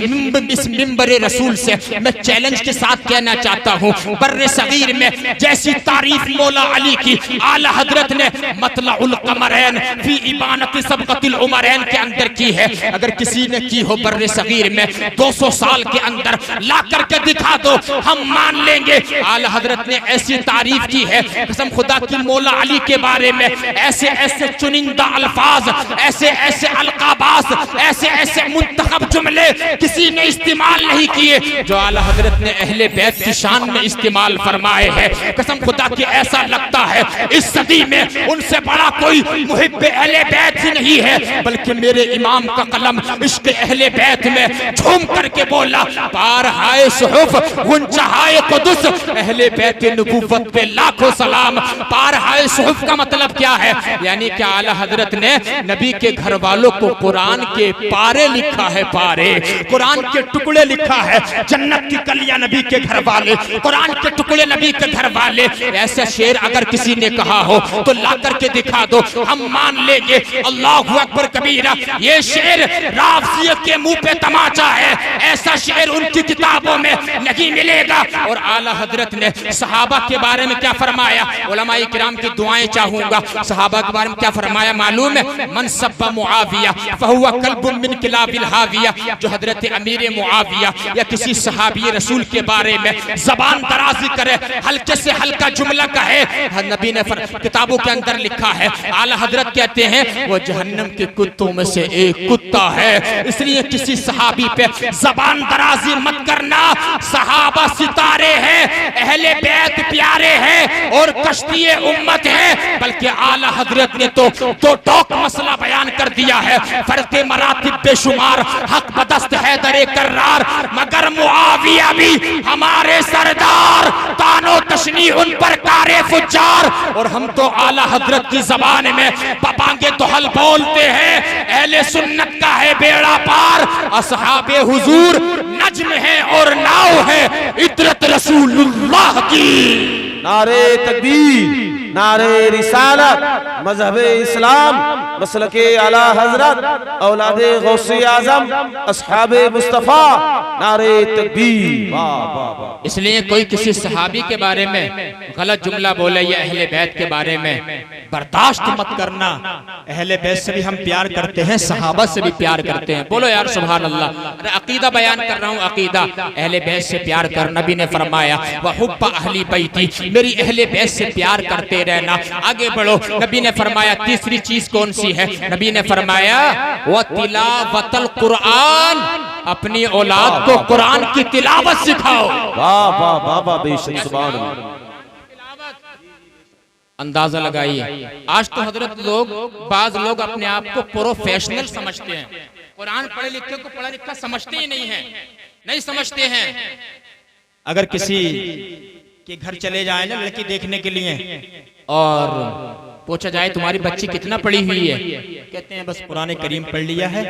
मिंबर रसूल से मैं चैलेंज के साथ कहना चाहता हूँ, बर्रे सगीर में जैसी तारीफ मौला अली की आला हजरत ने मतलउल कमरैन फी इबानत सबकतिल उमरैन के अंदर की है, अगर किसी ने की हो बर्रे सगीर में 200 साल के अंदर ला करके दिखा दो, हम मान लेंगे। आला हजरत ने ऐसी तारीफ की है कसम खुदा की मौला अली के बारे में, ऐसे ऐसे चुनिंदा अल्फाज, ऐसे ऐसे अलकाबास, ऐसे ऐसे मुंतखब जुमले किसी ने इस्तेमाल नहीं किए जो आला हजरत ने अहले बैत की शान में इस्तेमाल फरमाए हैं। कसम खुदा की ऐसा लगता है इस सदी में उनसे बड़ा कोई मुहिब्बे अहले बैत ही नहीं है, बल्कि मेरे इमाम का कलम इश्क़ अहले बैत में झूम करके बोला पार हाय सुहुफ गुंचहाए कुदस, अहले बैत नबूवत पे लाखों सलाम। पार हाय सुहुफ का मतलब क्या है? यानी कि आला हजरत ने नबी के घर वालों को कुरान के पारे लिखा है, पारे कुरान के टुकड़े लिखा है, जन्नत की कलियां नबी के घर वाले, कुरान के टुकड़े नबी के घर वाले। ऐसा शेर अगर किसी ने कहा हो तो ला करके दिखा दो, हम मान लेंगे। अल्लाहु अकबर कबीरा, ये शेर राफजियत के मुंह पे तमाचा है, ऐसा शेर उनकी किताबों में नहीं मिलेगा। और आला हजरत ने सहाबा के बारे में क्या फरमाया, उलमाए किराम की दुआएं चाहूंगा। सहाबा के बारे में क्या फरमाया मालूम है? मन सब्बा मुआविया फहुवा कल्बुम मिन किलाबिल हाविया, जो हजरत अमीर मुआविया या किसी सहाबी रसूल के बारे में जबान दराजी करे, हल्के से हल्का जुमला कहे, नबी ने किताबों के अंदर लिखा है, आला हजरत कहते हैं वो जहन्नम के कुत्तों में से एक कुत्ता है। इसलिए किसी सहाबी पे जबान दराजी मत करना। सहाबा सितारे हैं, अहले बैत प्यारे हैं और कश्ती उम्मत है, बल्कि आला हजरत ने तो दो टोक मसला बयान कर दिया है। फर्क मरातिब बेशुमार, हक बदस्त है दरे कर्रार, मगर मुआविया भी हमारे सरदार, तानो तशनी उन पर कारे फुज्जार। और हम तो आला हजरत की जबान में पपांगे तो हल बोलते हैं, अहले सुन्नत का है बेड़ा पार, असहाबे हुजूर नज्म है और नाव है इतरत रसूलुल्लाह की। नारे तकबीर, नारे रिसालत, मजहबे इस्लाम, मसलके आला हजरत, औलादे गौसे आजम, अस्हाबे मुस्तफा, नारे तकबीर। इसलिए कोई किसी सहाबी के बारे में गलत जुमला बोले या अहले बैत के बारे में बर्दाश्त मत करना। अहले बैत से भी हम प्यार करते हैं, सहाबा से भी प्यार करते हैं। बोलो यार सुभान अल्लाह। अकीदा बयान कर रहा हूँ, अकीदा अहले बैत से प्यार कर। नबी ने फरमाया वहुब्बा अहली बैती, मेरी अहले बैत से प्यार करते रहना। आगे बढ़ो, नबी ने फरमाया तीसरी चीज कौन सी है? नबी ने फरमाया व तिलावतल कुरान, अपनी औलाद को कुरान की तिलावत सिखाओ। वाह वाह वाह वाह, बेशक सुभान अल्लाह। अंदाजा लगाइए, आज तो हजरत बाज लोग अपने आप को प्रोफेशनल समझते हैं, कुरान पढ़े लिखे को पढ़ा लिखा समझते ही नहीं है, नहीं समझते हैं। अगर किसी कि घर चले जाए ना लड़की देखने के लिए और पूछा जाए तुम्हारी बच्ची कितना पढ़ी हुई है, कहते हैं बस कुरान करीम पढ़ लिया है,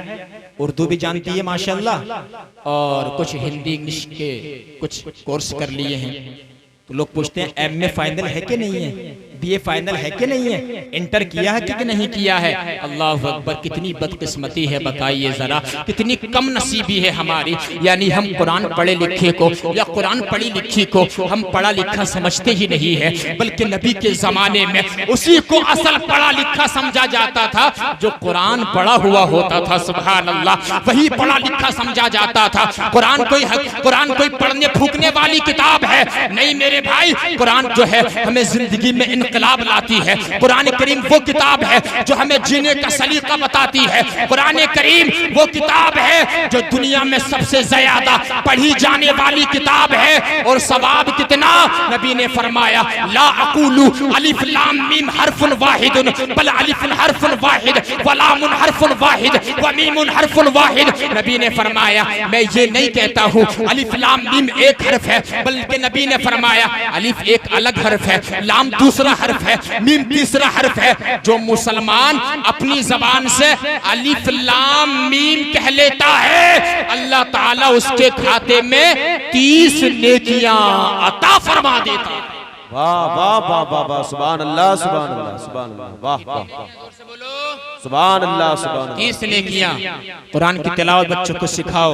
उर्दू भी जानती है माशाल्लाह, और कुछ हिंदी इंग्लिश के कुछ कोर्स कर लिए हैं। तो लोग पूछते हैं एमए फाइनल है कि नहीं है, बीए फाइनल है कि नहीं है, इंटर किया है कि नहीं किया है। अल्लाह अकबर, कितनी बदकिस्मती है बताइए जरा, कितनी कम नसीबी है हमारी। यानी हम कुरान पढ़े लिखे को या कुरान पढ़ी लिखी को हम पढ़ा लिखा समझते ही नहीं है, बल्कि नबी के जमाने में उसी को असल पढ़ा लिखा समझा जाता था जो कुरान पढ़ा हुआ होता था। सुभान अल्लाह, वही पढ़ा लिखा समझा जाता था। कुरान कोई पढ़ने फूकने वाली किताब है नहीं मेरे भाई। कुरान जो है हमें जिंदगी में इनकलाब लाती है। कुरान करीम वो किताब है जो हमें जीने का सलीका बताती है। कुरान करीम वो किताब है जो दुनिया में सबसे ज्यादा पढ़ी जाने वाली किताब है। और सवाब कितना, नबी ने फरमाया ला अकूलु अलिफ लाम मीम हरफुन वाहिदुन बल अलिफुन हरफुन वाहिद व लामुन हरफुन वाहिद व मीमुन हरफुन वाहिद। नबी ने फरमाया मैं ये नहीं कहता हूँ अलिफ लाम मीम एक हर्फ है, बल्कि नबी ने फरमाया अलिफ एक अलग हर्फ है, लाम दूसरा हर्फ है, मीम तीसरा हर्फ है। जो मुसलमान अपनी जबान से अलिफ लाम मीम कह लेता है, अल्लाह ताला उसके खाते में 30 नेकियां अता फरमा देता है। वाह वाह वाह वाह वाह, सुभान अल्लाह सुभान अल्लाह सुभान अल्लाह, वाह वाह सुभान अल्लाह सुभान अल्लाह। 30 नेकियां। कुरान की तिलावत बच्चों को सिखाओ।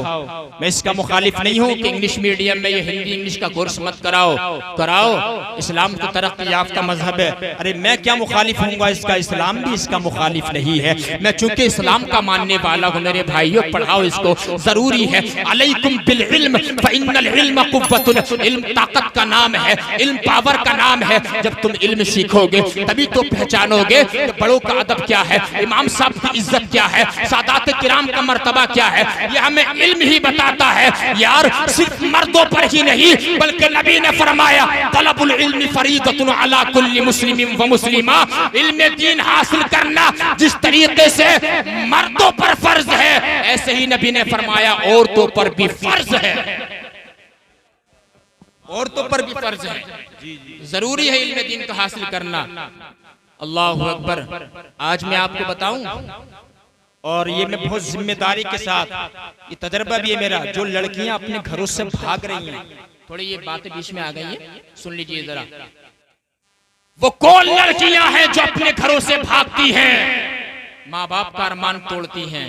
मैं इसका मुखालिफ नहीं हूँ कि इंग्लिश मीडियम में ये हिंदी इंग्लिश का कोर्स मत कराओ। इस्लाम तो तरक्की याफ्ता मजहब है। अरे मैं क्या मुखालिफ हूँगा इसका, इस्लाम भी इसका मुखालिफ नहीं है। मैं चूंकि इस्लाम का मानने वाला हूँ, मेरे भाइयों पढ़ाओ इसको, जरूरी है। अलैकुम बिल इल्म फइन्नल इल्म कुव्वतुन, इल्म ताकत का नाम है, इल्म पावर का नाम है। जब तुम इल्म सीखोगे तभी तो पहचानोगे कि बड़ों का अदब क्या है, इमाम साहब की इज्जत क्या है, सादात किराम का मर्तबा क्या है। ये हमें इल्म ही बताता है यार, सिर्फ मर्दों पर ही नहीं बल्कि नबी ने फरमाया तलबुल इल्मी फरीदतुन अला कुल्ली मुस्लिमिन व मुस्लिमा। इल्म दीन हासिल करना जिस तरीके से मर्दों पर फर्ज है, ऐसे ही नबी ने फरमाया औरतों पर भी फर्ज है। औरतों पर भी फर्ज है, जरूरी है इल्म दीन का हासिल करना। अल्लाह अकबर। आज मैं आपको बताऊं, और ये मैं बहुत जिम्मेदारी के साथ, ये तजर्बा भी है मेरा, जो लड़कियां अपने घरों से भाग रही हैं, थोड़ी ये बातें बीच में आ गई है, सुन लीजिए जरा। वो कौन लड़कियां हैं जो अपने घरों से भागती हैं, माँ बाप का अरमान तोड़ती हैं?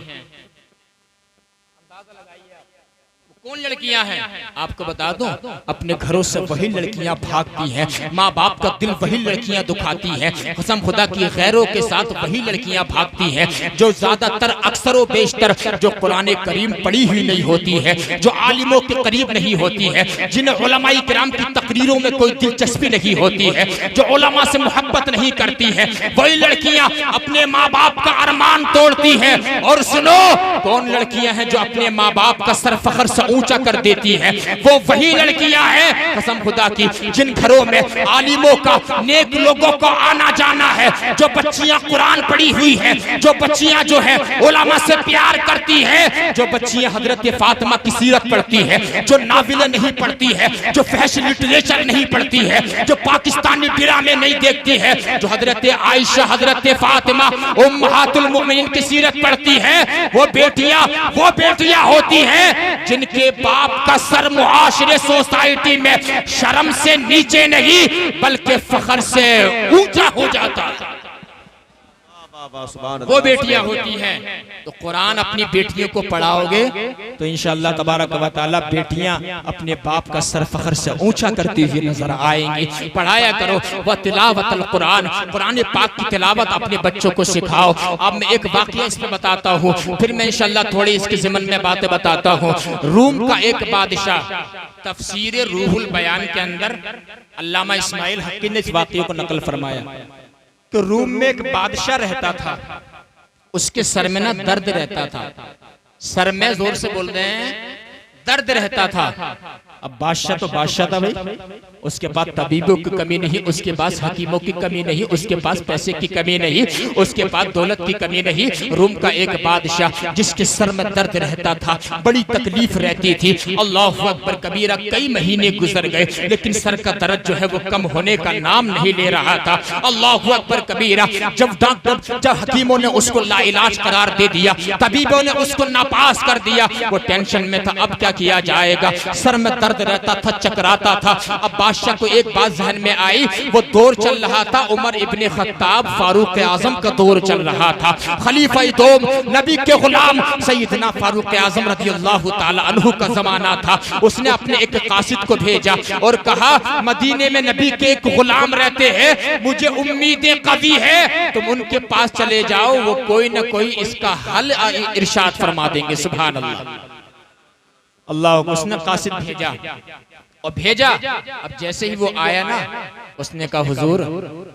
कौन लड़कियां हैं आपको बता दूं, अपने घरों से वही लड़कियां भागती हैं, माँ बाप का दिल वही लड़कियां दुखाती हैं। कसम खुदा की गैरों के साथ वही लड़कियां भागती हैं जो ज्यादातर अक्सर व बेशतर जो कुरान करीम पढ़ी हुई नहीं होती है, जो आलिमों के करीब नहीं होती है, जिन्हें उलमाए किराम की तकरीरों में कोई दिलचस्पी नहीं होती है, जो उलमा से मोहब्बत नहीं करती है, वही लड़कियां अपने माँ बाप का अरमान तोड़ती हैं। और सुनो, कौन लड़कियां हैं जो अपने माँ बाप का सर फखर से ऊंचा कर देती है? वो वही लड़कियां हैं कसम खुदा की जिन घरों में आलिमों का, नेक लोगों का आना जाना है, जो बच्चियां कुरान पढ़ी हुई है, जो बच्चियां जो है उलमा से प्यार करती है, जो बच्चियां हजरत फातिमा की सीरत पढ़ती है, जो नाविलें नहीं पढ़ती है, जो फैशन लिटरेचर नहीं पढ़ती है, जो पाकिस्तानी ड्रामे नहीं देखती है, जो हजरत आयशा, हजरत फातिमा, उम्महातुल मोमिनीन की सीरत पढ़ती है, वो बेटियां होती हैं जिनके बाप का सर मुआशरे सोसाइटी में शर्म से नीचे नहीं बल्कि फखर से ऊंचा हो जाता है। वो बेटियां होती हैं। तो कुरान अपनी बेटियों को पढ़ाओगे तो इंशाअल्लाह तबारक व तआला बेटियां अपने बाप का सर फखर से ऊंचा करती हुई नजर आएंगी। पढ़ाया करो व तिलावतल कुरान, कुरान पाक की तिलावत अपने बच्चों को सिखाओ। अब मैं एक वाकया इसमें बताता हूँ, फिर मैं इंशाअल्लाह थोड़ी इसके ज़िमन में बातें बताता हूँ। रूम का एक बादशाह तफसीर रूहुल बयान के अंदर अल्लामा इस्माइल हक्की ने इस वाकये को नकल फरमाया कि रूम में एक बादशाह रहता था, उसके सर में ना दर्द रहता था, सर में, जोर से बोल रहे हैं, दर्द रहता था। अब बादशाह तो बादशाह था भाई, उसके पास तबीबों की कमी नहीं, उसके पास हकीमों की कमी नहीं, उसके पास पैसे की कमी नहीं, उसके पास दौलत की कमी नहीं। रूम का एक बादशाह जिसके सर में दर्द रहता था, बड़ी तकलीफ रहती थी। अल्लाहु अकबर कबीरा, कई महीने गुजर गए लेकिन सर का दर्द जो है वो कम होने का नाम नहीं ले रहा था। अल्लाहु अकबर कबीरा, जब हकीमों ने उसको लाइलाज करार दे दिया, तबीबों ने उसको नापास कर दिया, वो टेंशन में था अब क्या किया जाएगा। सर में दर्द रहता था, चकराता था। अब बादशाह को एक बात जहन में आई, वो दौर चल रहा था उमर इब्ने खत्ताब फारूक आजम का दौर चल रहा था। खलीफा दोम नबी के गुलाम सैयदना फारूक आजम रज़ियल्लाहु ताला अन्हु का जमाना था। उसने अपने एक कासिद को भेजा और कहा मदीने में नबी के एक गुलाम रहते हैं, मुझे उम्मीदें कवी है, तुम उनके पास चले जाओ, वो कोई न कोई इसका हल इरशाद फरमा देंगे। सुभान अल्लाह। अल्लाह, उसने कासिद भेजा और भेजा। अब जैसे ही वो आया ना, उसने कहा हुजूर,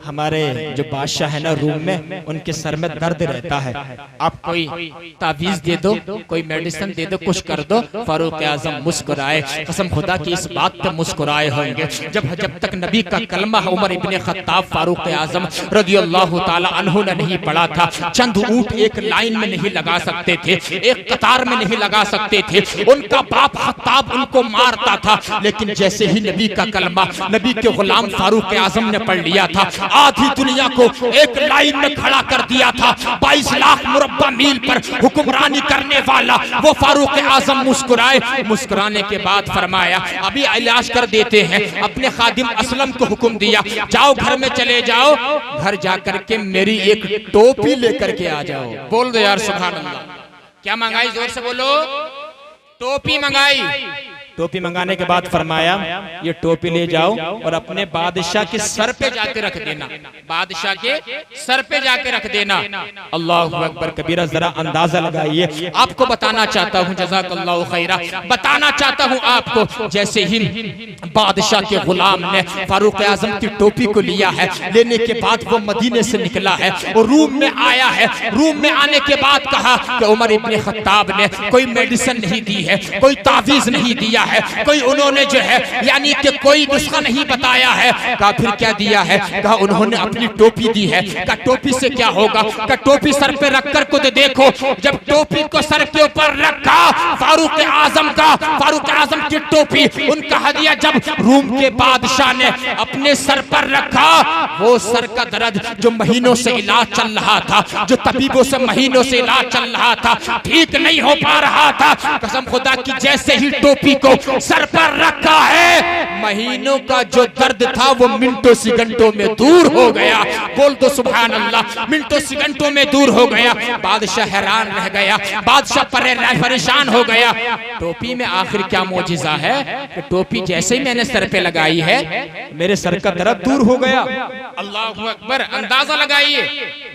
हमारे जो बादशाह है ना रूम में, उनके सर में दर्द रहता है, आप कोई तावीज दे दो, कोई मेडिसिन दे दो, कुछ कर दो। फारूक आजम मुस्कुराए, कसम खुदा की इस बात पे मुस्कुराए होंगे जब तक नबी का कलमा उमर इब्ने खत्ताब फारूक आजम रज़ियल्लाहु ताला अन्हु ने नहीं पढ़ा था। चंद ऊंट एक लाइन में नहीं लगा सकते थे, एक कतार में नहीं लगा सकते थे। उनका बाप खत्ताब उनको मारता था, लेकिन जैसे ही नबी का कलमा नबी के गुलाम फारूक आजम ने पढ़ लिया था, आधी दुनिया को एक लाइन में खड़ा कर दिया था। 22 लाख मुरब्बा मील पर हुक्मरानी करने वाला वो फारूक आजम मुस्कुराए। मुस्कुराने के बाद फरमाया अभी इलाज कर देते हैं। अपने खादिम असलम को हुक्म दिया, जाओ घर में चले जाओ, घर जाकर के मेरी एक टोपी लेकर के आ जाओ। बोल दो यार सुभान अल्लाह। क्या मंगाई? जोर से बोलो। टोपी मंगाई। टोपी मंगाने के बाद फरमाया ये टोपी ले जाओ और अपने बादशाह के सर पे जाके रख देना, बादशाह के सर पे जाके रख देना। अल्लाहु अकबर कबीरा। जरा अंदाजा लगाइए, आपको बताना चाहता हूँ, जज़ाकल्लाहु खैरा, बताना चाहता हूँ आपको। जैसे ही बादशाह के गुलाम ने फारूक आजम की टोपी को लिया है, लेने के बाद वो मदीने से निकला है और रूम में आया है। रूम में आने के बाद कहा कि उमर इब्ने खत्ताब ने कोई मेडिसिन नहीं दी है, कोई तावीज नहीं दिया है, कोई उन्होंने जो है यानी कि कोई नुस्खा नहीं बताया है। कहा फिर क्या दिया है? कहा उन्होंने अपनी टोपी दी है। कहा टोपी से क्या होगा? कहा टोपी सर पे रख कर खुद देखो। जब टोपी को सर के ऊपर रखा फारूक आजम की टोपी उनका हदिया जब रूम के बादशाह ने अपने सर पर रखा, वो सर का दर्द जो महीनों से इलाज चल रहा था, जो तबीबों से महीनों से इलाज चल रहा था, ठीक नहीं हो पा रहा था। कसम खुदा की जैसे ही टोपी को सर पर रखा है, महीनों का जो दर्द था वो मिनटों सेकंडों में दूर हो गया। बोल दो सुभान अल्लाह। मिनटों सेकंडों में दूर हो गया। बादशाह हैरान रह गया, बादशाह परेशान हो गया। टोपी में आखिर क्या मौजिजा है कि टोपी जैसे ही मैंने सर पे लगाई है, मेरे सर का दर्द दूर हो गया। अल्लाहु अकबर। अंदाजा लगाइए,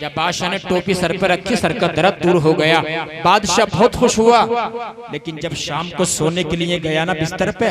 जब बादशाह ने टोपी सर पर रखी, सर का दर्द दूर हो गया। बादशाह बहुत खुश हुआ, लेकिन जब शाम को सोने के लिए गया ना बिस्तर पे,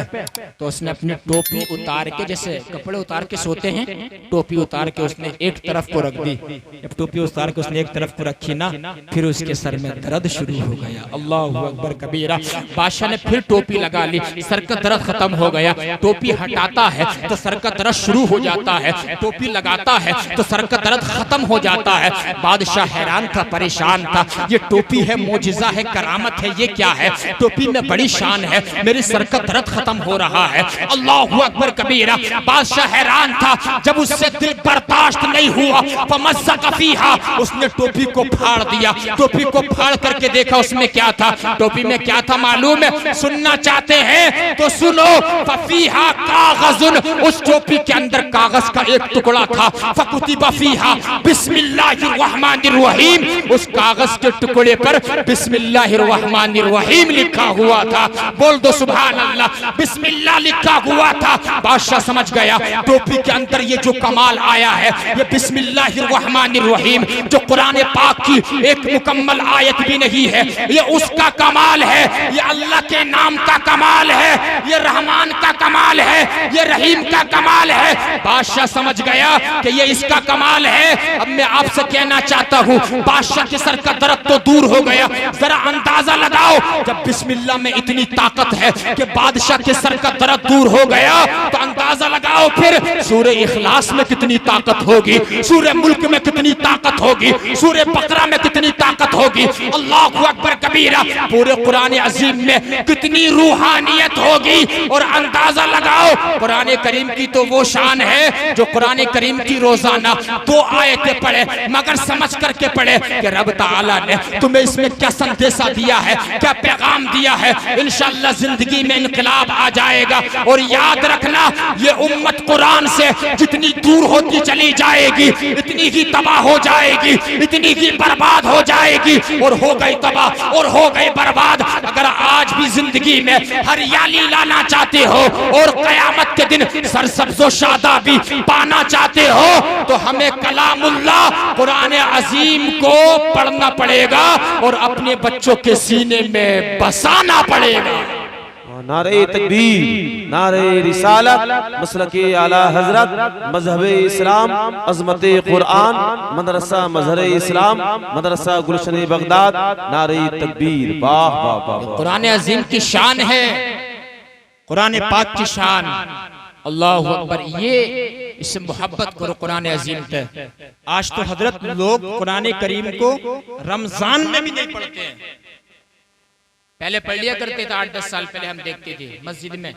तो उसने अपनी टोपी उतार के, जैसे कपड़े उतार के सोते हैं, टोपी उतार के उसने एक तरफ को रख दी। जब टोपी उतार के उसने एक तरफ को रखी ना, फिर उसके सर में दर्द शुरू हो गया। अल्लाहु अकबर कबीरा। बादशाह ने फिर टोपी लगा ली, सर का दर्द खत्म हो गया। टोपी हटाता है तो सर का दर्द शुरू हो जाता है, टोपी लगाता है तो सर का दर्द खत्म हो जाता है। बादशाह हैरान था, परेशान था। ये टोपी है, मोजिजा है, करामत है, ये क्या है? टोपी में बड़ी शान है, मेरे सर का दर्द खत्म हो रहा है। अल्लाहु अकबर कबीरा। बादशाह हैरान था, जब उससे दिल बर्दाश्त नहीं हुआ, फमस्सक फीहा, उसने टोपी को फाड़ दिया। टोपी को फाड़ करके देखा उसमें क्या था। टोपी में क्या था मालूम है? सुनना चाहते हैं तो सुनो। फफीहा कागजुन, उस टोपी के अंदर कागज का एक टुकड़ा था। फकुतिबा फीहा बिस्मिल्लाहिर्रहमानिर्रहीम, उस कागज के टुकड़े पर बिस्मिल्लाहिर्रहमानिर्रहीम लिखा हुआ था। बोल दो सुभान अल्लाह। बिस्मिल्लाह लिखा हुआ था। बादशाह समझ गया टोपी के अंदर ये जो कमाल आया है, ये बिस्मिल्लाहिर्रहमानिर्रहीम जो कुरान पाक की एक मुकम्मल आयत भी नहीं है, ये उसका कमाल है, ये अल्लाह के नाम का कमाल है, ये रहमान का कमाल है, ये रहीम का कमाल है। बादशाह समझ गया कि ये इसका कमाल है। अब मैं आपसे कहना चाहता हूँ, बादशाह के सर का दर्द तो दूर हो गया। जरा अंदाजा लगाओ, जब बिस्मिल्लाह में इतनी ताकत है कि कि बादशाह के सर का दर्द दूर हो गया, तो अंदाजा लगाओ फिर सूरह इखलास में कितनी ताकत होगी, सूरह मुल्क में कितनी ताकत होगी, सूरह बकरा में कितनी ताकत होगी। अल्लाहु अकबर कबीरा, पूरे कुरान अजीम में कितनी रूहानियत होगी। और अंदाजा लगाओ कुरान करीम की तो वो शान है जो कुरान करीम की रोजाना 2 आयतें पढ़े मगर समझ करके पढ़े कि रब ताला ने तुम्हें इसमें क्या संदेशा दिया है, क्या पैगाम दिया है। इंशाअल्लाह जिंदगी में इनकलाब आ जाएगा। और याद रखना, ये उम्मत कुरान से जितनी दूर होती चली जाएगी इतनी ही तबाह हो जाएगी, इतनी ही बर्बाद हो जाएगी। और हो गई तबाह और हो गई बर्बाद। अगर आज भी जिंदगी में हरियाली लाना चाहते हो और कयामत के दिन सरसब्ज़ो शादाबी पाना चाहते हो तो हमें कलामुल्लाह कुरान अजीम को पढ़ना पड़ेगा और अपने बच्चों के सीने में बसाना पड़ेगा। नारे तकबीर, नारे रिसालत, मसलके आला हजरत, मजहब इस्लाम, अजमत कुरान, मदरसा मजहर इस्लाम, मदरसा गुलशन बगदाद। नारे तकबीर, वाह वाह वाह। कुरान अजीम की शान है, कुरान पाक की शान। अल्लाहु अकबर। ये इससे मोहब्बत करो कुरान अजीम पे। आज तो हजरत लोग कुरान करीम को रमजान में भी नहीं पढ़ते हैं। पहले पढ़ लिया करते थे, 8-10 साल पहले हम देखते थे मस्जिद में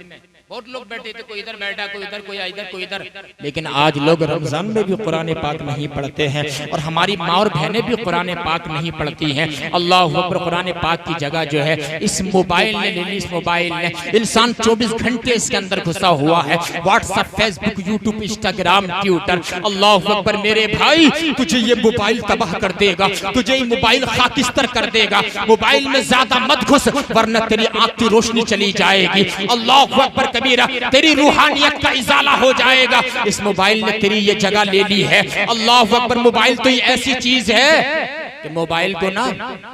बहुत लोग बैठे थे, कोई इधर बैठा, कोई इधर, कोई इधर, कोई इधर। लेकिन आज लोग रमजान में भी कुरान पाक नहीं पढ़ते हैं और हमारी माँ और बहनें भी कुरान पाक नहीं पढ़ती हैं। अल्लाह अकबर। कुरान पाक की जगह जो है इस मोबाइल ने ले ली। इस मोबाइल ने इंसान 24 घंटे इसके अंदर घुसा हुआ है। WhatsApp, Facebook, YouTube, Instagram, Twitter. अल्लाह अकबर। मेरे भाई तुझे ये मोबाइल तबाह कर देगा, तुझे ये मोबाइल खाकिस्तर कर देगा। मोबाइल में ज्यादा मत घुस वरना तेरी आंख की रोशनी चली जाएगी। अल्लाह अकबर कबीरा। तेरी रूहानियत का इजाला हो जाएगा। इस मोबाइल ने तेरी ये जगह ले ली है। अल्लाह अकबर। मोबाइल तो ये ऐसी चीज है कि मोबाइल को ना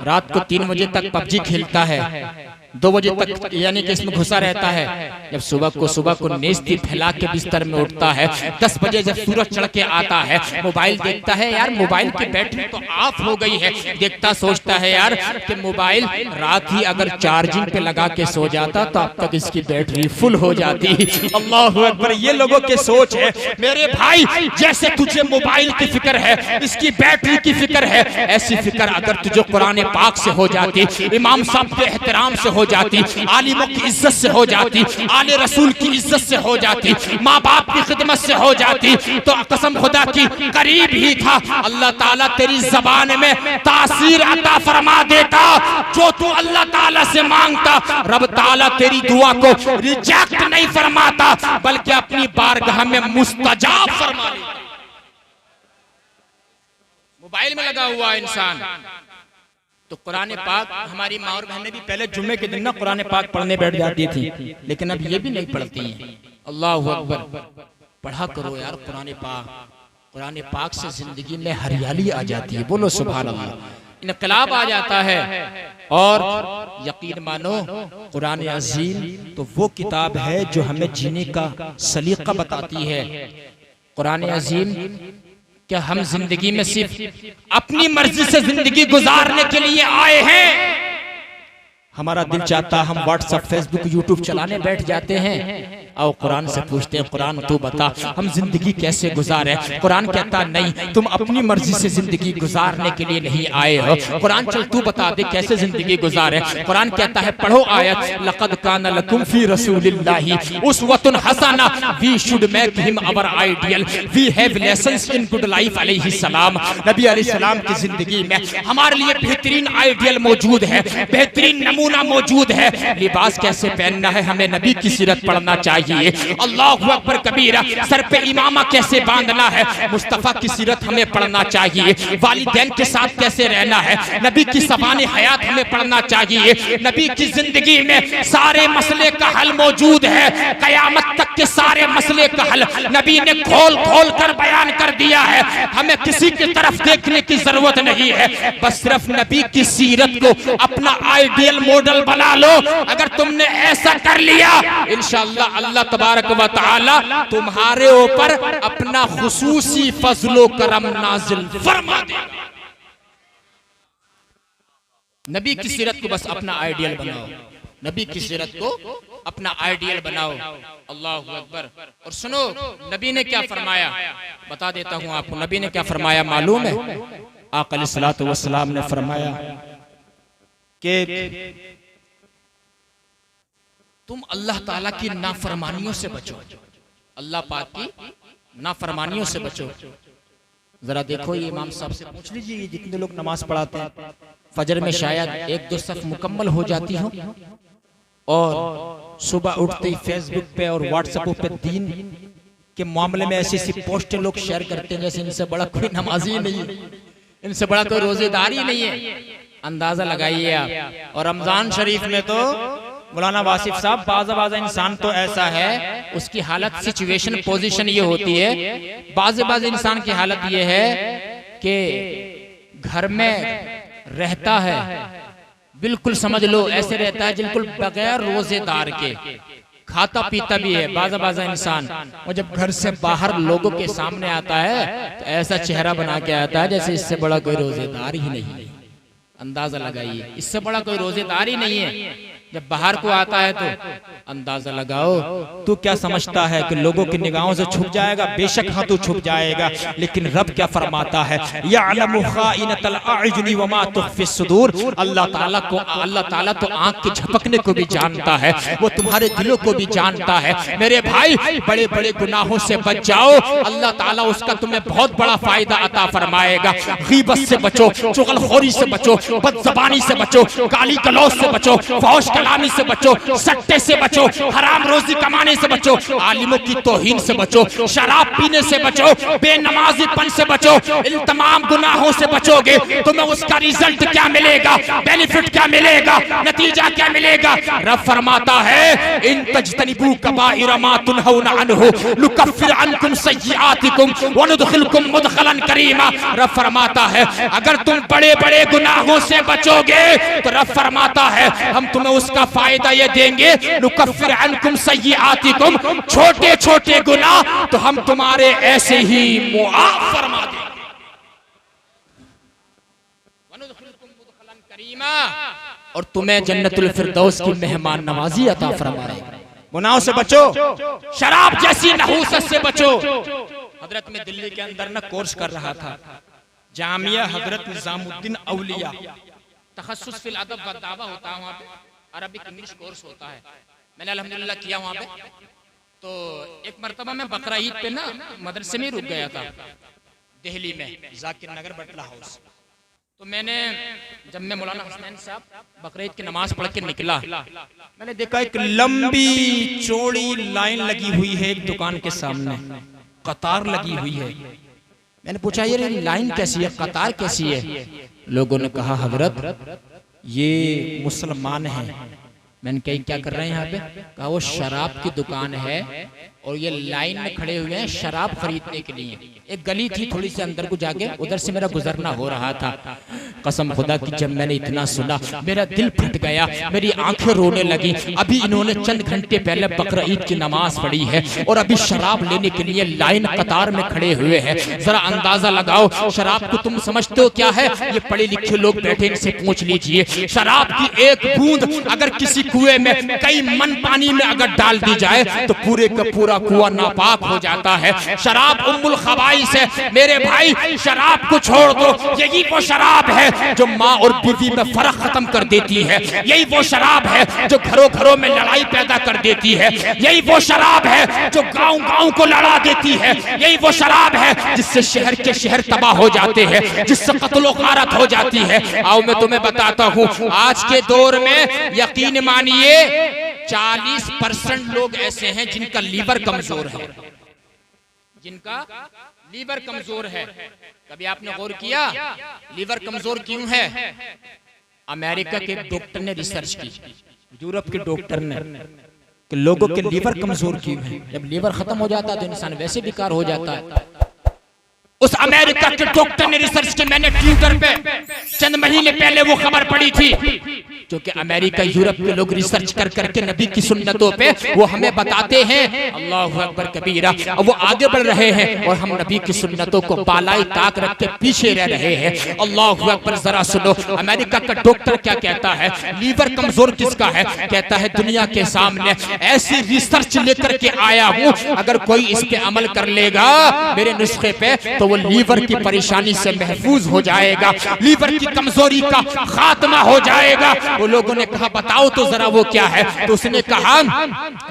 रात को 3 बजे तक पबजी खेलता है, 2 बजे तक यानी कि इसमें घुसा रहता है। जब सुबह को नेस्ती फैला के बिस्तर में उठता है, 10 बजे जब सूरज चढ़ के आता है मोबाइल देखता है, यार मोबाइल की बैटरी तो ऑफ हो गई है। देखता सोचता है यार कि मोबाइल रात ही अगर चार्जिंग पे लगा के सो जाता तो अब तक इसकी बैटरी फुल हो जाती। अल्लाह अकबर। ये लोगों की सोच है। मेरे भाई जैसे तुझे मोबाइल की फिक्र है, इसकी बैटरी की फिक्र है, ऐसी फिक्र अगर तुझे कुरान पाक से हो जाती, इमाम साहब के एहतराम से हो जाती, आलिमों की इज्जत से हो जाती, आले रसूल की इज्जत से हो जाती, माँ बाप की खिदमत से हो जाती, तो कसम खुदा की करीब ही था अल्लाह ताला तेरी जबान में तासीर अता फरमा देता। जो तू अल्लाह ताला से मांगता रब ताला तेरी दुआ को रिजेक्ट नहीं फरमाता बल्कि अपनी बारगाह में मुस्तजाब फरमा लेता। मोबाइल में लगा हुआ इंसान तो कुरान पाक हमारी माँ और बहनें भी पहले जुम्मे के दिन ना कुरान पाक पढ़ने बैठ जाती थी, लेकिन अब ये भी नहीं पढ़ती हैं। अल्लाह अकबर। पढ़ा करो यार कुरान पाक। कुरान पाक से जिंदगी में हरियाली आ जाती है। बोलो सुभान अल्लाह। इनकलाब आ जाता है। और यकीन मानो कुरान अजीम तो वो किताब है जो हमें जीने का सलीका बताती है। कुरान अजीम क्या हम जिंदगी में सिर्फ अपनी मर्जी से जिंदगी गुजारने के लिए आए हैं? हमारा दिल चाहता हम व्हाट्सएप, फेसबुक, यूट्यूब चलाने बैठ जाते हैं और कुरान से पूछते हैं कुरान तू बता हम जिंदगी कैसे गुजारे। कुरान कहता नहीं, तुम अपनी मर्जी से जिंदगी गुजारने के लिए नहीं आए हो। कुरान चल तू बता दे कैसे जिंदगी गुजारे। कुरान कहता है पढ़ो आयत, लक़द कान लकुम फी रसूलिल्लाहि उस्वतुन हसना, we should make him our ideal, we have lessons in good life अलैहि सलाम। नबी अलैहि सलाम की जिंदगी में हमारे लिए बेहतरीन आइडियल मौजूद है, बेहतरीन नमूना मौजूद है। लिबास कैसे पहनना है हमें नबी की सीरत पढ़ना चाहिए। अल्लाहु अकबर कबीरा। सर पे इमामा कैसे बांधना है मुस्तफा की सीरत हमें पढ़ना चाहिए। वालिदैन के साथ कैसे रहना है नबी की ज़बान हयात हमें पढ़ना चाहिए। नबी की जिंदगी में सारे मसले का हल मौजूद है। कयामत तक के सारे मसले का हल नबी ने खोल खोल कर बयान कर दिया है। हमें किसी की तरफ देखने की जरूरत नहीं है, बस सिर्फ नबी की सीरत को अपना आइडियल मॉडल बना लो। अगर तुमने ऐसा कर लिया इंशाअल्लाह अल्लाह तबारक व तआला तुम्हारे ऊपर अपना खुसूसी फजलो करम नाजिल फरमा देगा। नबी की सीरत को बस अपना आइडियल बनाओ। नबी की सीरत को अपना आइडियल बनाओ। अल्लाहु अकबर। और सुनो नबी ने क्या फरमाया, बता देता हूं आपको। नबी ने क्या फरमाया मालूम है? आका अलैहिस्सलातु वस्सलाम ने फरमाया कि तुम अल्लाह ताला की नाफरमानियों से बचो, अल्लाह पाक की नाफरमानियों से बचो। जरा देखो ये इमाम साहब से पूछ लीजिए, ये जितने लोग नमाज पढ़ाते हैं फजर में शायद 1-2 सफ मुकम्मल हो जाती हो, और सुबह उठते ही फेसबुक पे और व्हाट्सएप पे दीन के मामले में ऐसी ऐसी पोस्ट लोग शेयर करते हैं जैसे इनसे बड़ा कोई नमाजी नहीं है, इनसे बड़ा कोई रोजेदार ही नहीं है। अंदाजा लगाइए आप। और रमजान शरीफ में तो मौलाना वासिफ साहब बाज़ इंसान तो ऐसा है, उसकी हालत सिचुएशन पोजीशन ये होती है, बाज़ इंसान की हालत ये है कि घर में रहता है बिल्कुल समझ लो ऐसे रहता है बिल्कुल बगैर रोजेदार के, खाता पीता भी है बाज़ इंसान, और जब घर से बाहर लोगों के सामने आता है तो ऐसा चेहरा बना के आता है जैसे इससे बड़ा कोई रोजेदार ही नहीं है। अंदाजा लगाइए, इससे बड़ा कोई रोजेदार ही नहीं है। जब बाहर को आता है तो अंदाजा लगाओ तू क्या समझता है कि लोगों की निगाहों से छुप जाएगा? बेशक हाँ तू छुप जाएगा, लेकिन रब क्या फरमाता है, यअलमु खाइनतल अ'युनि वमा तुख्फी सुदूर। अल्लाह ताला तो आंख के झपकने को भी जानता है, वो तुम्हारे दिलों को भी जानता है। मेरे भाई बड़े बड़े गुनाहों से बच जाओ, अल्लाह ताला उसका तुम्हें बहुत बड़ा फायदा अता फरमाएगा। गीबत से बचो, चुगलखोरी से बचो, बदज़बानी से बचो, गाली गलौज से बचो, फौश कलामी से बचो, सट्टे से बचो, हराम रोजी कमाने से बचो, आलिमों की तौहीन से बचो, शराब पीने से बचो, बेनमाजीपन से बचो। इन तमाम गुनाहों से बचोगे तुम्हें उसका रिजल्ट क्या मिलेगा, बेनिफिट क्या मिलेगा, नतीजा क्या मिलेगा? रब फरमाता है इन तजतनिबू कबाइर मा तुनहौना अन्हु नुकफ्फिर अन्कुम सय्यिआतिकुम व नुदखिलकुम मुदखलन करीमा। रब फरमाता है अगर तुम बड़े बड़े गुनाहों से बचोगे तो रब फरमाता है हम तुम्हें उसका फायदा ये देंगे, नुकफ्फिर अन्कुम सय्यिआतिकुम, छोटे छोटे गुनाह तो हम तुम्हारे ऐसे ही मुआफ फरमा देंगे, वनुदखिलकुम मुदखलन करीमा, और तुम्हें जन्नतुल फिरदौस की मेहमान नवाजी अता फरमाएगा। गुनाहों से बचो, शराब जैसी नहूसत से बचो। हजरत में दिल्ली के अंदर ना कोर्स कर रहा था, जामिया हजरत निजामुद्दीन औलिया, तखस्सुस फिल अदब व दावा होता है वहाँ पे, अरबिक इंग्लिश कोर्स होता है। मैंने अल्हम्दुलिल्लाह किया वहाँ पे। तो एक मरतबा मैं बकरा ईद पे ना मदरसे में रुक गया था दिल्ली में, जाकिर नगर बटला हाउस। तो मैंने जब मैं मौलाना हुसैन साहब बकरा ईद की नमाज पढ़ के निकला, मैंने देखा एक लंबी चौड़ी लाइन लगी हुई है एक दुकान के सामने, कतार लगी हुई है। मैंने पूछा ये लाइन कैसी है, कतार कैसी है? लोगों ने कहा हजरत ये मुसलमान हैं। मैंने कही क्या कर रहे हैं यहाँ पे? कहा वो शराब की दुकान है और ये लाइन में खड़े हुए हैं शराब खरीदने के लिए। एक गली थी थोड़ी सी अंदर को जाके, उधर से मेरा गुजरना हो रहा था। कसम खुदा की जब मैंने इतना सुना मेरा दिल फट गया, मेरी आंखें रोने लगी। अभी इन्होंने चंद घंटे पहले बकरा ईद की नमाज पढ़ी है और अभी शराब लेने के लिए लाइन कतार में खड़े हुए हैं। जरा अंदाजा लगाओ शराब को तुम समझते हो क्या है? ये पढ़े लिखे लोग बैठे, इनसे पूछ लीजिए। शराब की एक बूंद अगर किसी कुएं में कई मन पानी में अगर डाल दी जाए तो पूरे का पूरा कुआं नापाक हो जाता है। शराब उम्मुल खबाइस है मेरे भाई, शराब को छोड़ दो। यही वो शराब है जो माँ और बीवी में फर्क खत्म कर देती है। यही वो शराब है जो घरों घरों में लड़ाई पैदा कर देती है। यही वो शराब है जो गांव गांव को लड़ा देती है। यही वो शराब है जिससे शहर के शहर तबाह हो जाते हैं, जिससे कत्लो गारत हो जाती है। आओ मैं तुम्हें बताता हूँ, आज के दौर में यकीन मानिए 40% लोग ऐसे हैं जिनका लीवर कमजोर है, जिनका लीवर कमजोर है। कभी आपने गौर किया लीवर कमजोर क्यों है? अमेरिका के डॉक्टर ने रिसर्च की, यूरोप के डॉक्टर ने, कि लोगों के लीवर कमजोर क्यों है। जब लीवर खत्म हो जाता है तो इंसान वैसे बेकार हो जाता है। उस अमेरिका के डॉक्टर ने रिसर्च की, मैंने ट्विटर पे चंद महीने पहले वो खबर पड़ी थी जो कि अमेरिका यूरोप के लोग रिसर्च कर करके नबी की सुन्नतों पे वो हमें बताते हैं, अल्लाहु अकबर कबीरा, और वो आगे बढ़ रहे हैं और हम नबी की सुन्नतों को बालाई ताक रख के पीछे रह रहे हैं। अल्लाहु अकबर। जरा सुनो, अमेरिका का डॉक्टर क्या कहता है, लीवर कमजोर किसका है, कहता है दुनिया के सामने ऐसी रिसर्च लेकर के आया हूं, अगर कोई इस पे अमल कर लेगा मेरे नुस्खे पे तो वो लीवर की परेशानी से महफूज हो जाएगा, लीवर की कमजोरी का खात्मा हो जाएगा। वो लोगों ने कहा बताओ तो जरा वो क्या है, तो उसने कहा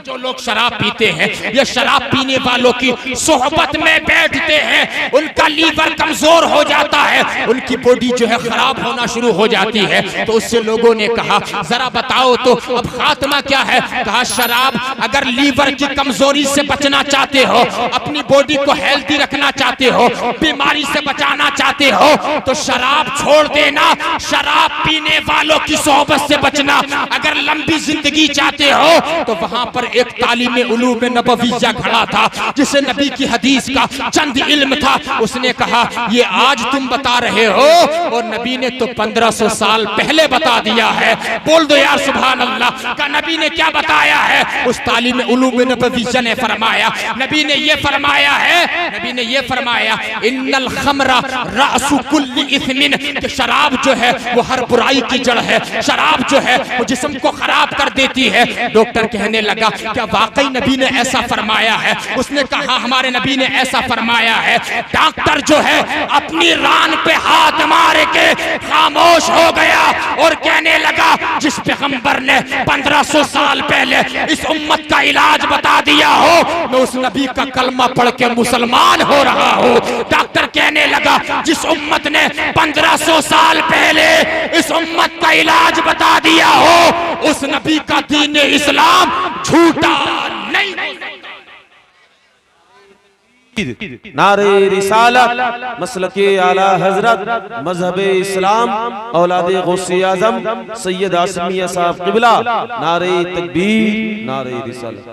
जो लोग शराब पीते हैं या शराब पीने वालों की सोहबत में बैठते हैं उनका लीवर कमजोर हो जाता है, उनकी बॉडी जो है खराब होना शुरू हो जाती है। तो उससे लोगों ने कहा जरा बताओ तो अब खात्मा क्या है, कहा शराब, अगर लीवर की कमजोरी से बचना चाहते हो, अपनी बॉडी को हेल्दी रखना चाहते हो, बीमारी से बचाना चाहते हो तो शराब छोड़ देना, शराब पीने वालों की सोहबत से बचना। अगर लंबी जिंदगी चाहते हो तो वहां पर एक तालीम उलूम नबविया खड़ा था जिसे नबी की हदीस का चंद इल्म था। उसने कहा ये आज तुम बता रहे हो और नबी ने तो 1500 साल पहले बता दिया है। बोल दो यार सुभान अल्लाह। का नबी ने क्या बताया है, उस तालीम उलूम नबविया ने फरमाया, नबी ने ये फरमाया है, नबी ने ये फरमाया इन्नल खमरा रासु कुल्ली इस्मिन, कि शराब जो है वो हर बुराई की जड़ है, शराब जो है वो जिस्म को खराब कर देती है। डॉक्टर कहने लगा क्या वाकई नबी ने ऐसा फरमाया है? उसने कहा हमारे नबी ने ऐसा फरमाया है। डॉक्टर जो है अपनी रान पे हाथ मार के खामोश हो गया और कहने लगा जिस पैगंबर ने 1500 साल पहले इस उम्मत का इलाज बता दिया हो, मैं उस नबी का कलमा पढ़ के मुसलमान हो रहा हूँ। डॉक्टर कहने लगा जिस उम्मत ने 1500 साल पहले इस उम्मत का इलाज बता दिया हो, उस नबी का दीन इस्लाम झूठा नहीं। नारे रिसालत, मसलके आला हजरत, मजहबे इस्लाम, औलादे गौसे आजम सैयद आसिमिया साहब क़िबला, नारे तकबीर, नारे रिसालत।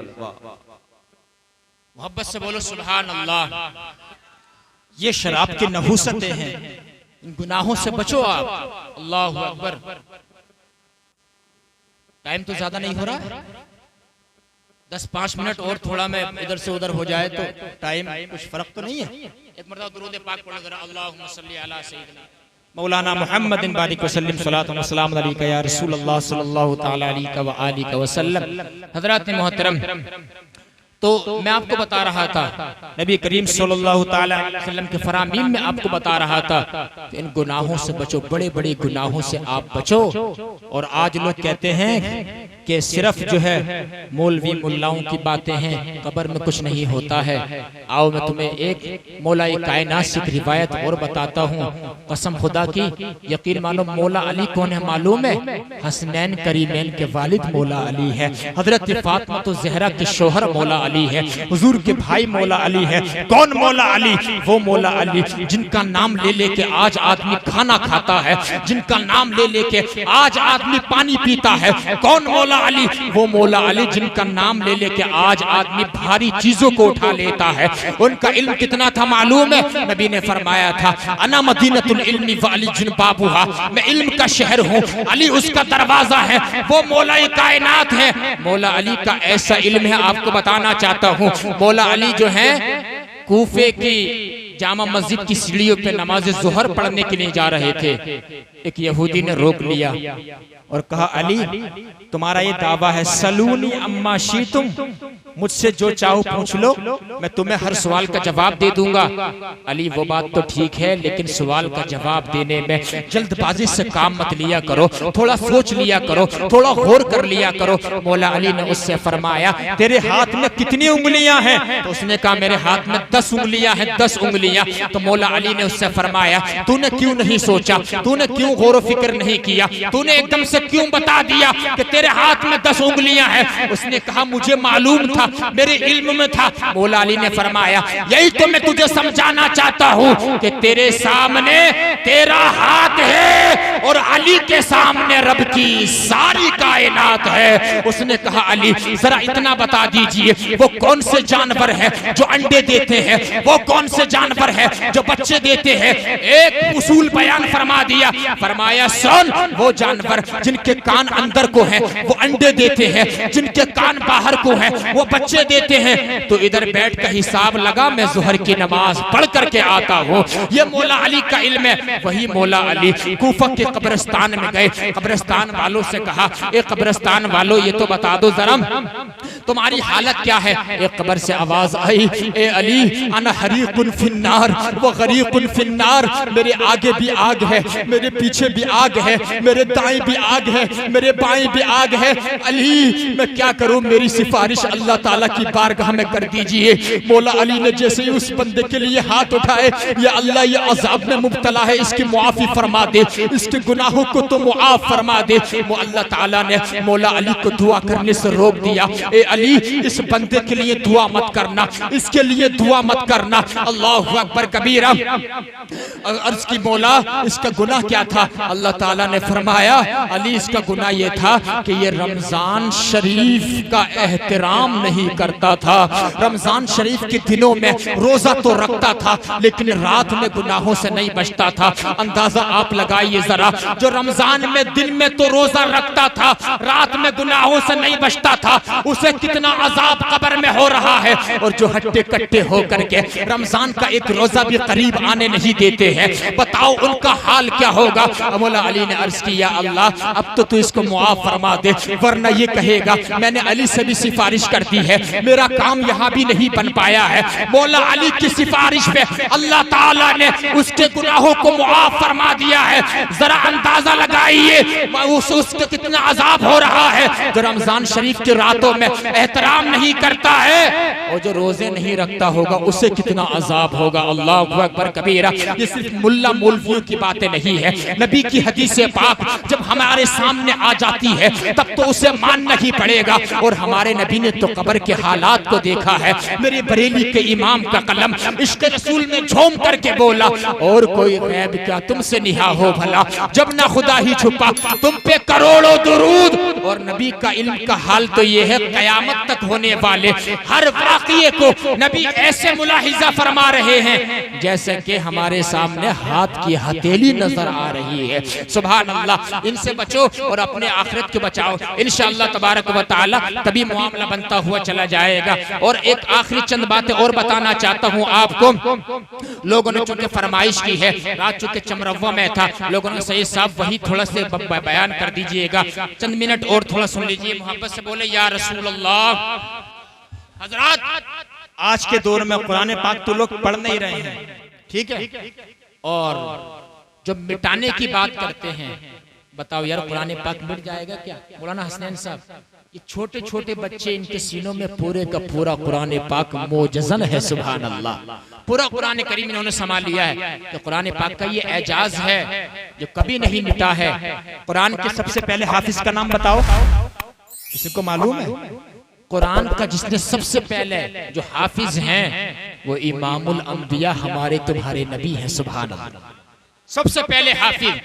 मोहब्बत से बोलो सुभान अल्लाह। ये शराब की नहूसतें हैं, इन गुनाहों से बचो आप। अल्लाहु अकबर। टाइम तो ज्यादा नहीं हो रहा, 10-5 मिनट और थोड़ा मैं इधर से उधर हो जाए तो टाइम कुछ फर्क तो नहीं है। एक मरतबा दुरूद पाक पढ़ जरा, अल्लाहुम्मा सल्ली अला सय्यिदना मौलाना मुहम्मदिन बारिक वसल्लम सलातो व सलाम अलैका या रसूल अल्लाह सल्लल्लाहु तआला अलैहि व आलिहि वसल्लम। हज़रात मोहतरम, तो मैं आपको बता रहा था नबी करीम सल्लल्लाहु तआला अलैहि वसल्लम के फरामीन में आपको बता रहा था कि इन गुनाहों से बचो, बड़े बड़े गुनाहों से आप बचो। और आज लोग कहते हैं कि सिर्फ जो है मौलवी मुल्लाओं की बातें हैं, कब्र में कुछ नहीं होता है। आओ मैं तुम्हें एक मौला कायनात से एक रिवायत और बताता हूँ, कसम खुदा की, यकीन मानो। मौला अली कौन है मालूम है? हसनैन करीमैन के वालिद मौला अली है। हजरत फातिमा तो ज़हरा के शोहर मौला अली है, हुजूर के भाई मौला अली है। कौन मौला अली? वो मौला अली जिनका नाम ले लेके आज आदमी खाना खाता है, जिनका नाम ले लेके आज आदमी पानी पीता है। कौन मौला अली? वो मौला अली जिनका नाम ले लेके आज आदमी भारी चीजों को उठा लेता है। उनका इल्म कितना था मालूम है? नबी ने फरमाया था अना मदीनतुल इल्मी व अली जुनबाबुहा, मैं इल्म का शहर हूँ, अली उसका दरवाजा है। वो मौला कायनात है। मौला अली का ऐसा इल्म है, आपको बताना चाहता हूँ। मौला अली जो है कूफे की जामा मस्जिद की सीढ़ियों पे नमाज जोहर पढ़ने के लिए जा रहे थे। एक यहूदी ने रोक लिया और कहा अली तुम्हारा ये दावा है, सलूनी अम्मा शीतुम, मुझसे जो चाहो पूछ लो, मैं तुम्हें हर सवाल का जवाब दे दूंगा। अली वो बात तो ठीक है, लेकिन सवाल का जवाब देने में जल्दबाजी से काम मत लिया करो, थोड़ा सोच लिया करो, थोड़ा गौर कर लिया करो। मौला अली ने उससे फरमाया तेरे हाथ में कितनी उंगलियां हैं? तो उसने कहा मेरे हाथ में 10 उंगलियां हैं, 10 उंगलियां। तो मौला अली ने उससे फरमाया तूने क्यों नहीं सोचा, तूने क्यों गौर फिक्र नहीं किया, तूने एकदम से क्यों बता दिया कि तेरे हाथ में 10 उंगलियां हैं? उसने कहा मुझे मालूम था मेरे इल्म में था। मौला अली ने फरमाया यही तो मैं तुझे समझाना चाहता हूँ कि तेरे सामने तेरा हाथ है और अली के सामने रब की सारी कायनात है। उसने कहा अली जरा इतना बता दीजिए वो कौन से जानवर है जो अंडे देते हैं, वो कौन से जानवर है जो बच्चे देते हैं। एक उसूल बयान फरमा दिया, फरमाया सुन, वो जानवर जिनके कान अंदर को है वो अंडे देते हैं, जिनके कान बाहर को है वो बच्चे देते हैं। तो इधर बैठ कर हिसाब लगा, मैं जोहर की नमाज पढ़ करके आता हूँ। ये मौला अली का इल्म है। वही मौला अली कूफा के कब्रिस्तान में गए, कब्रिस्तान वालों से कहा ए कब्रिस्तान वालों ये तो बता दो जरा तुम्हारी हालत क्या है। एक कब्र से आवाज आई ए अली अना हरीकुन फिन्नार व गरीकुन फिन्नार, मेरे आगे भी आग है, मेरे पीछे भी आग है, मेरे दाएं भी आग है, मेरे बाएं भी आग है। अली मैं क्या करूं, मेरी सिफारिश अल्लाह ताला की बारगाह में कर दीजिए। मौला अली ने जैसे ही उस बंदे के लिए हाथ उठाए, या अल्लाह ये अजाब में मुब्तला है, इसकी मुआफी फरमा दे, इसके गुनाहों को तो मुआफ फरमा दे। अल्लाह ताला ने मौला अली को दुआ करने से रोक दिया। ए अली इस बंदे के लिए दुआ मत करना, इसके लिए दुआ मत करना। अल्लाहु अकबर कबीरा। अर्ज की मौला इसका गुनाह क्या था। अल्लाह ताला ने फरमाया अली इसका गुनाह ये था कि ये रमजान शरीफ का एहतराम नहीं करता था। रमजान शरीफ के दिनों में रोजा तो रखता था लेकिन रात में गुनाहों से नहीं बचता था। अंदाजा आप लगाइए जरा, जो रमजान में दिन में तो रोजा रखता था, रात में गुनाहों से नहीं बचता था, उसे कितना अजाब कब्र में हो रहा है। और जो हट्टे कट्टे होकर के रमजान का एक रोजा भी करीब आने नहीं देते हैं, बताओ उनका हाल क्या होगा। मौला अली ने अर्ज किया अल्लाह अब तो तू इसको मुआफ फरमा दे, वरना ये कहेगा मैंने अली से भी सिफारिश कर दी है, मेरा काम यहाँ भी नहीं बन पाया है। मौला अली की सिफारिश पे अल्लाह ताला ने उसके गुनाहों को मुआफ फरमा दिया है। जरा अंदाजा लगाइए उसके कितना अजाब हो रहा है। जो रमजान शरीफ की रातों में एहतराम नहीं करता है और जो रोजे नहीं रखता होगा उसे कितना अजाब होगा। अल्लाहु अकबर कबीरा। ये सिर्फ मुल्ला मौलवियों की बातें नहीं है, नबी की हदीस पाक जब हमारे सामने आ जाती है तब तो उसे मानना ही पड़ेगा। और हमारे नबी ने तो कब्र के हालात को देखा है। मेरे बरेली के इमाम का कलम इश्क रसूल में झूम करके बोला और कोई गैब क्या तुमसे निहा हो भला, जब ना खुदा ही छुपा तुम पे करोड़ों दुरूद। और नबी का इल्म का हाल तो ये है कयामत तक होने वाले हर वाक़िए को नबी ऐसे मुलाहिजा फरमा रहे हैं जैसे कि हमारे सामने हाथ की हथेली नजर आ रही है। सुभान अल्लाह। इनसे बचो और अपने आखिरत को बचाओ, इंशाअल्लाह तबारक व तआला तभी मामला बनता हुआ चला जाएगा। और एक आखिरी चंद बातें और बताना चाहता हूँ आपको। लोगों ने चूंकि फरमाइश की है, रात चूंकि चमरवा में था, लोगों ने सही साहब वही थोड़ा से बयान कर दीजिएगा, चंद मिनट और थोड़ा सुन लीजिए, मोहब्बत से बोले या रसूल अल्लाह। हजरात आज के दौर में कुरान पाक तो लोग पढ़ नहीं रहे हैं, ठीक है, और जब मिटाने की बात करते हैं, बताओ यार कुरान पाक मिट जाएगा क्या। मौलाना हसनैन साहब, ये छोटे छोटे बच्चे इनके सीनों में पूरे का पूरा कुरान पाक मोजज़न है। सुभान अल्लाह। पूरा कुरान करीम इन्होंने संभाल लिया है। तो कुरान पाक का ये एजाज है जो कभी नहीं मिटा है। कुरान के सबसे पहले हाफिज का नाम बताओ, किसी को मालूम है? कुरान का जिसने सबसे पहले जो हाफिज हैं वो इमामुल अंबिया हमारे तुम्हारे नबी हैं। सुभान अल्लाह। सबसे पहले हाफिज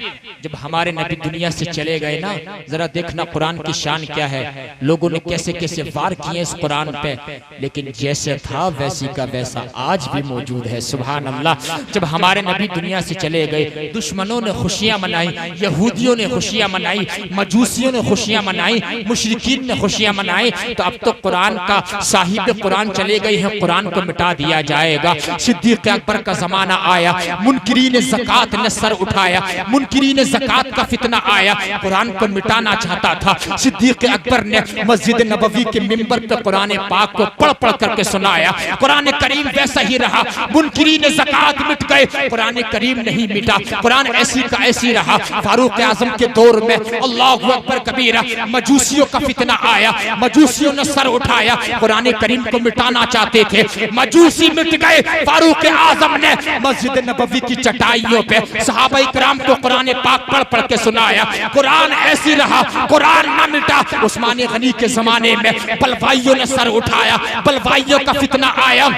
जब हमारे नबी दुनिया से चले गए ना, जरा देखना कुरान की शान क्या है। लोगों ने कैसे कैसे वार किए इस कुरान पे, लेकिन जैसे था वैसी का वैसा आज भी मौजूद है। सुभान अल्लाह। जब हमारे नबी दुनिया से चले गए, दुश्मनों ने खुशियां मनाई, यहूदियों ने खुशियां मनाई, मजूसियों ने खुशियां मनाई, मुशरिकीन ने खुशियां मनाई। तो अब तो कुरान का साहिब कुरान चले गए हैं, कुरान को मिटा दिया जाएगा। सिद्दीक अकबर का जमाना आया, मुनकिरीन ज़कात ने सर उठाया, मुनकिरीन ज़कात का फितना आया, कुरान को मिटाना चाहता था। सिद्दीक अकबर ने मस्जिद नबवी के मिंबर पे कुरान पाक को पढ़ पढ़ करके सुनाया। कुरान करीम वैसा ही रहा, मुनकिरीन ज़कात मिट गए, कुरान करीम नहीं मिटा, कुरान ऐसी का ऐसी रहा। फारूक आजम के दौर में अल्लाहु अकबर कबीरा, मजूसियों का फितना आया, मजूसियों ने सर उठाया, कुरान करीम को मिटाना चाहते थे, मजूसी मिट गए। फारूक आजम ने मस्जिद नबवी की चटाइयों पे सहाबाई किराम को कुरान पाक पढ़ पढ़ के सुनाया। कुरान ऐसी रहा, कुरान ना मिटा। उस्मान गनी के जमाने में बलवाइयों ने सर उठाया, बलवाइयों का फितना आया,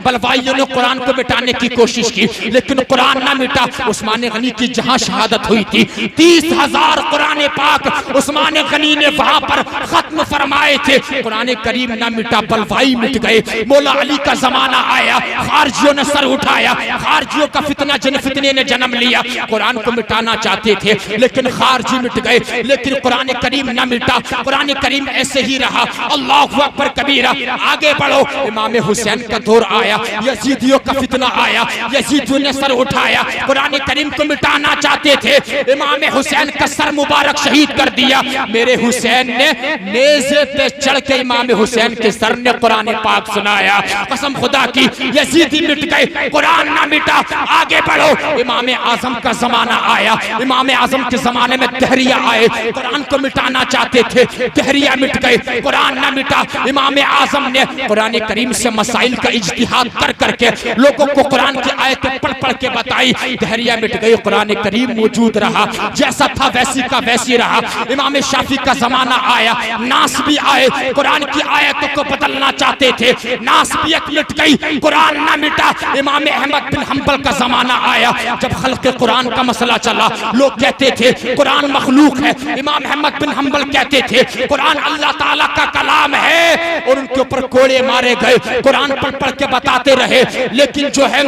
बलवाइयों ने कुरान को मिटाने की कोशिश की, लेकिन कुरान ना मिटा। उस्मान गनी की जहां शहादत हुई थी, 30,000 कुरान पाक उस्मान गनी ने वहां पर खत्म फरमाए थे। कुरान करीम ना मिटा, बलवाई मिट गए। मौला अली का जमाना आया, खारजियों ने सर उठाया, खारजियों का फितना जिन फितने ने जन्म लिया। कुरान को मिटाना चाहते थे, लेकिन खारजी मिट गए, लेकिन कुरान करीम ना मिटा। कुरान करीम ऐसे ही रहा। अल्लाहु अकबर कबीरा। आगे बढ़ो, इमाम हुसैन का दौर आया, यजीदियों का फितना आया, यजीदियों ने सर उठाया, कुरान करीम को मिटाना चाहते थे। इमाम हुसैन का सर मुबारक शहीद कर दिया। मेरे हुसैन ने नेज़े पे चढ़ के इमाम हुसैन के सर ने कुरान पाक सुनाया। कसम खुदा की, यजीदी मिट गए, कुरान ना मिटा। आगे बढ़ो, इमाम आजम का जमाना आया। इमाम आजम के जमाने में दहरिया आए, कुरान को मिटाना चाहते थे, दहरिया मिट गए, कुरान ना मिटा। इमाम आजम ने कुरान करीम से मसाइल का इज्तिहाद कर करके लोगों को कुरान की आयतें पढ़ पढ़ के बताई। दहरिया मिट गई, कुरान करीम मौजूद रहा, जैसा था वैसी का वैसी रहा। इमाम शाफी का जमाना आया, नास भी आए, कुरान की आयतों को बदलना चाहते थे, नासबियत मिट गई, कुरान ना मिटा। इमाम अहमद बिन हंबल का जमाना आया, जब खल्क़ कुरान का मसला चला, लोग कहते थे कुरान मखलूक है। इमाम अहमद बिन हंबल कहते थे कुरान अल्लाह ताला का कलाम है, और उनके ऊपर कोड़े मारे गए। कुरान पढ़ पढ़ के बताते रहे, लेकिन जो है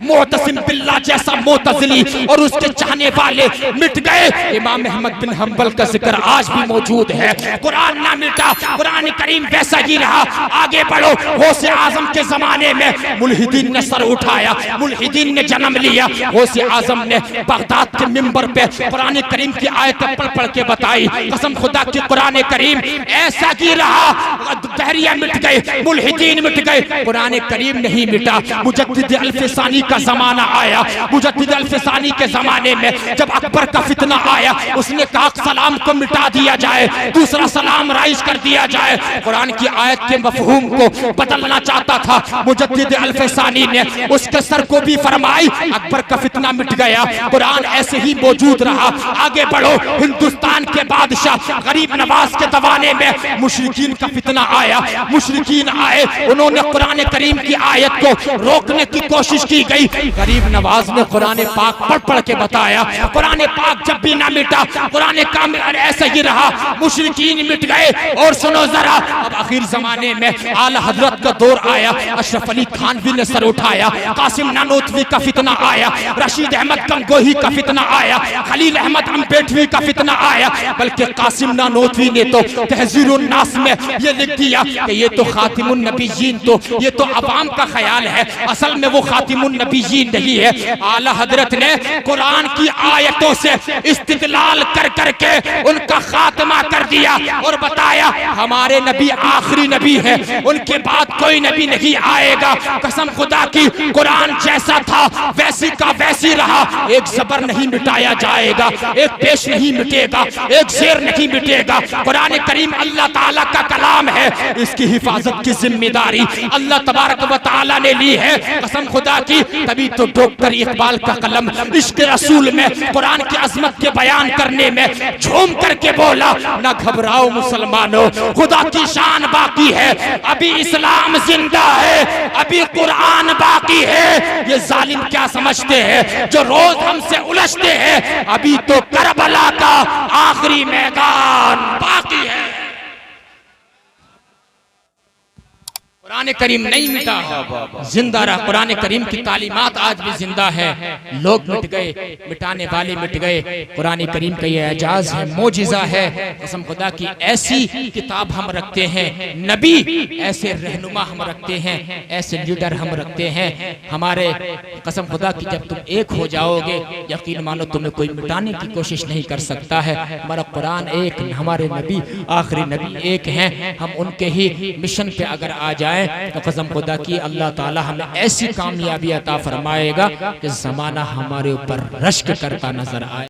मुअतसिम बिल्लाह जैसा मुअतज़िली और उसके चाहने वाले मिट गए। इमाम अहमद बिन हंबल का जिक्र आज भी मौजूद है। कुरान ना मिटा, कुरान करीम वैसा ही रहा। आगे बढ़ो, गौसे आजम के जमाने में मुल्हिदीन ने सर उठाया, मुल्हिदीन ने जन्म लिया। गौसे आजम ने बगदाद के मिंबर पे कुरान करीम की आयतें पढ़ पढ़ के बताई। कसम खुदा की, कुरान करीम ऐसा ही रहा। दहरिया मिट गए, मुल्हिदीन मिट गए, कुरान करीम नहीं मिटा। मुजद्दिद अल-फिसानी का जमाना आया। मुजद्दिद अल-फिसानी के जमाने में जब अकबर का फितना आया, उसने कहा सलाम को मिटा दिया जाए, दूसरा सलाम राइज कर दिया जाए। कुरान की आयत के मफहूम को बदलना चाहता था मुजद्दिद अल-फिसानी ने, उसके सर को भी फरमाई। अकबर का फितना मिट गया, कुरान ऐसे ही मौजूद रहा। आगे बढ़ो, हिंदुस्तान के बादशाह गरीब नवाज के जमाने में मुशरिकीन का फितना आया। मुशरिकीन आए, उन्होंने कुरान करीम की आयत को रोकने की कोशिश की गई। गरीब नवाज ने कुरान पाक पढ़ पढ़ के बताया। कुरान पाक जब भी ना मिटा, कुरान कामिल ऐसा ही रहा। मुशरिकीन मिट गए। और सुनो जरा, अब आखिर जमाने में आला हजरत का दौर आया। अशरफ अली थानवी ने सर उठाया, कासिम नानोतवी का फितना आया, रशीद अहमद गंगोही का फितना आया, खलील अहमद अम्बेडवी का फितना आया। बल्कि कासिम नानोतवी ने तो तहज़ीरुन नास में ये लिख दिया कि ये तो खातिमुन नबीयीन, तो ये तो अवाम का ख्याल है, असल में वो खातिमुन नबीयीन नहीं है। आला हजरत ने कुरान की आयतों से इस्तिदलाल कर करके उनका खात्मा कर दिया और बताया हमारे नबी आखिरी नबी है, उनके बाद कोई नबी नहीं आएगा। कसम खुदा की, कुरान जैसा था वैसी का वैसी रहा। एक जबर नहीं मिटाया जाएगा, एक पेश नहीं मिटेगा, एक शेर नहीं मिटेगा। कुरान करीम अल्लाह ताला का कलाम है, इसकी हिफाजत की जिम्मेदारी अल्लाह तबारक व तआला ने ली है। कसम खुदा की, तभी तो डॉक्टर इकबाल का कलम इश्क रसूल में कुरान की अजमत के बयान करने में झूम करके बोला, ना घबराओ मुसलमानों, खुदा की शान बाकी है, अभी इस्लाम जिंदा है, अभी कुरान बाकी है। ये जालिम क्या समझते हैं जो रोज हमसे उलझते हैं, अभी तो करबला का आखिरी मैदान बाकी है। कुरान करीम नहीं मिटा, जिंदा रहा। कुरान करीम की तालीमात आज भी जिंदा है। लोग मिट गए, मिटाने वाले मिट गए। कुरान करीम का ये एजाज है, मोजिजा है। कसम खुदा की, ऐसी किताब हम रखते हैं, नबी ऐसे रहनुमा हम रखते हैं, ऐसे लीडर हम रखते हैं। हमारे कसम खुदा की, जब तुम एक हो जाओगे, यकीन मानो तुम्हें कोई मिटाने की कोशिश नहीं कर सकता है। हमारा कुरान एक, हमारे नबी आखिरी नबी एक हैं। हम उनके ही मिशन पे अगर आ जाए तो कसम खुदा की, अल्लाह ताला हमें ऐसी कामयाबी अता फरमाएगा कि ज़माना हमारे ऊपर रश्क करता नजर आए।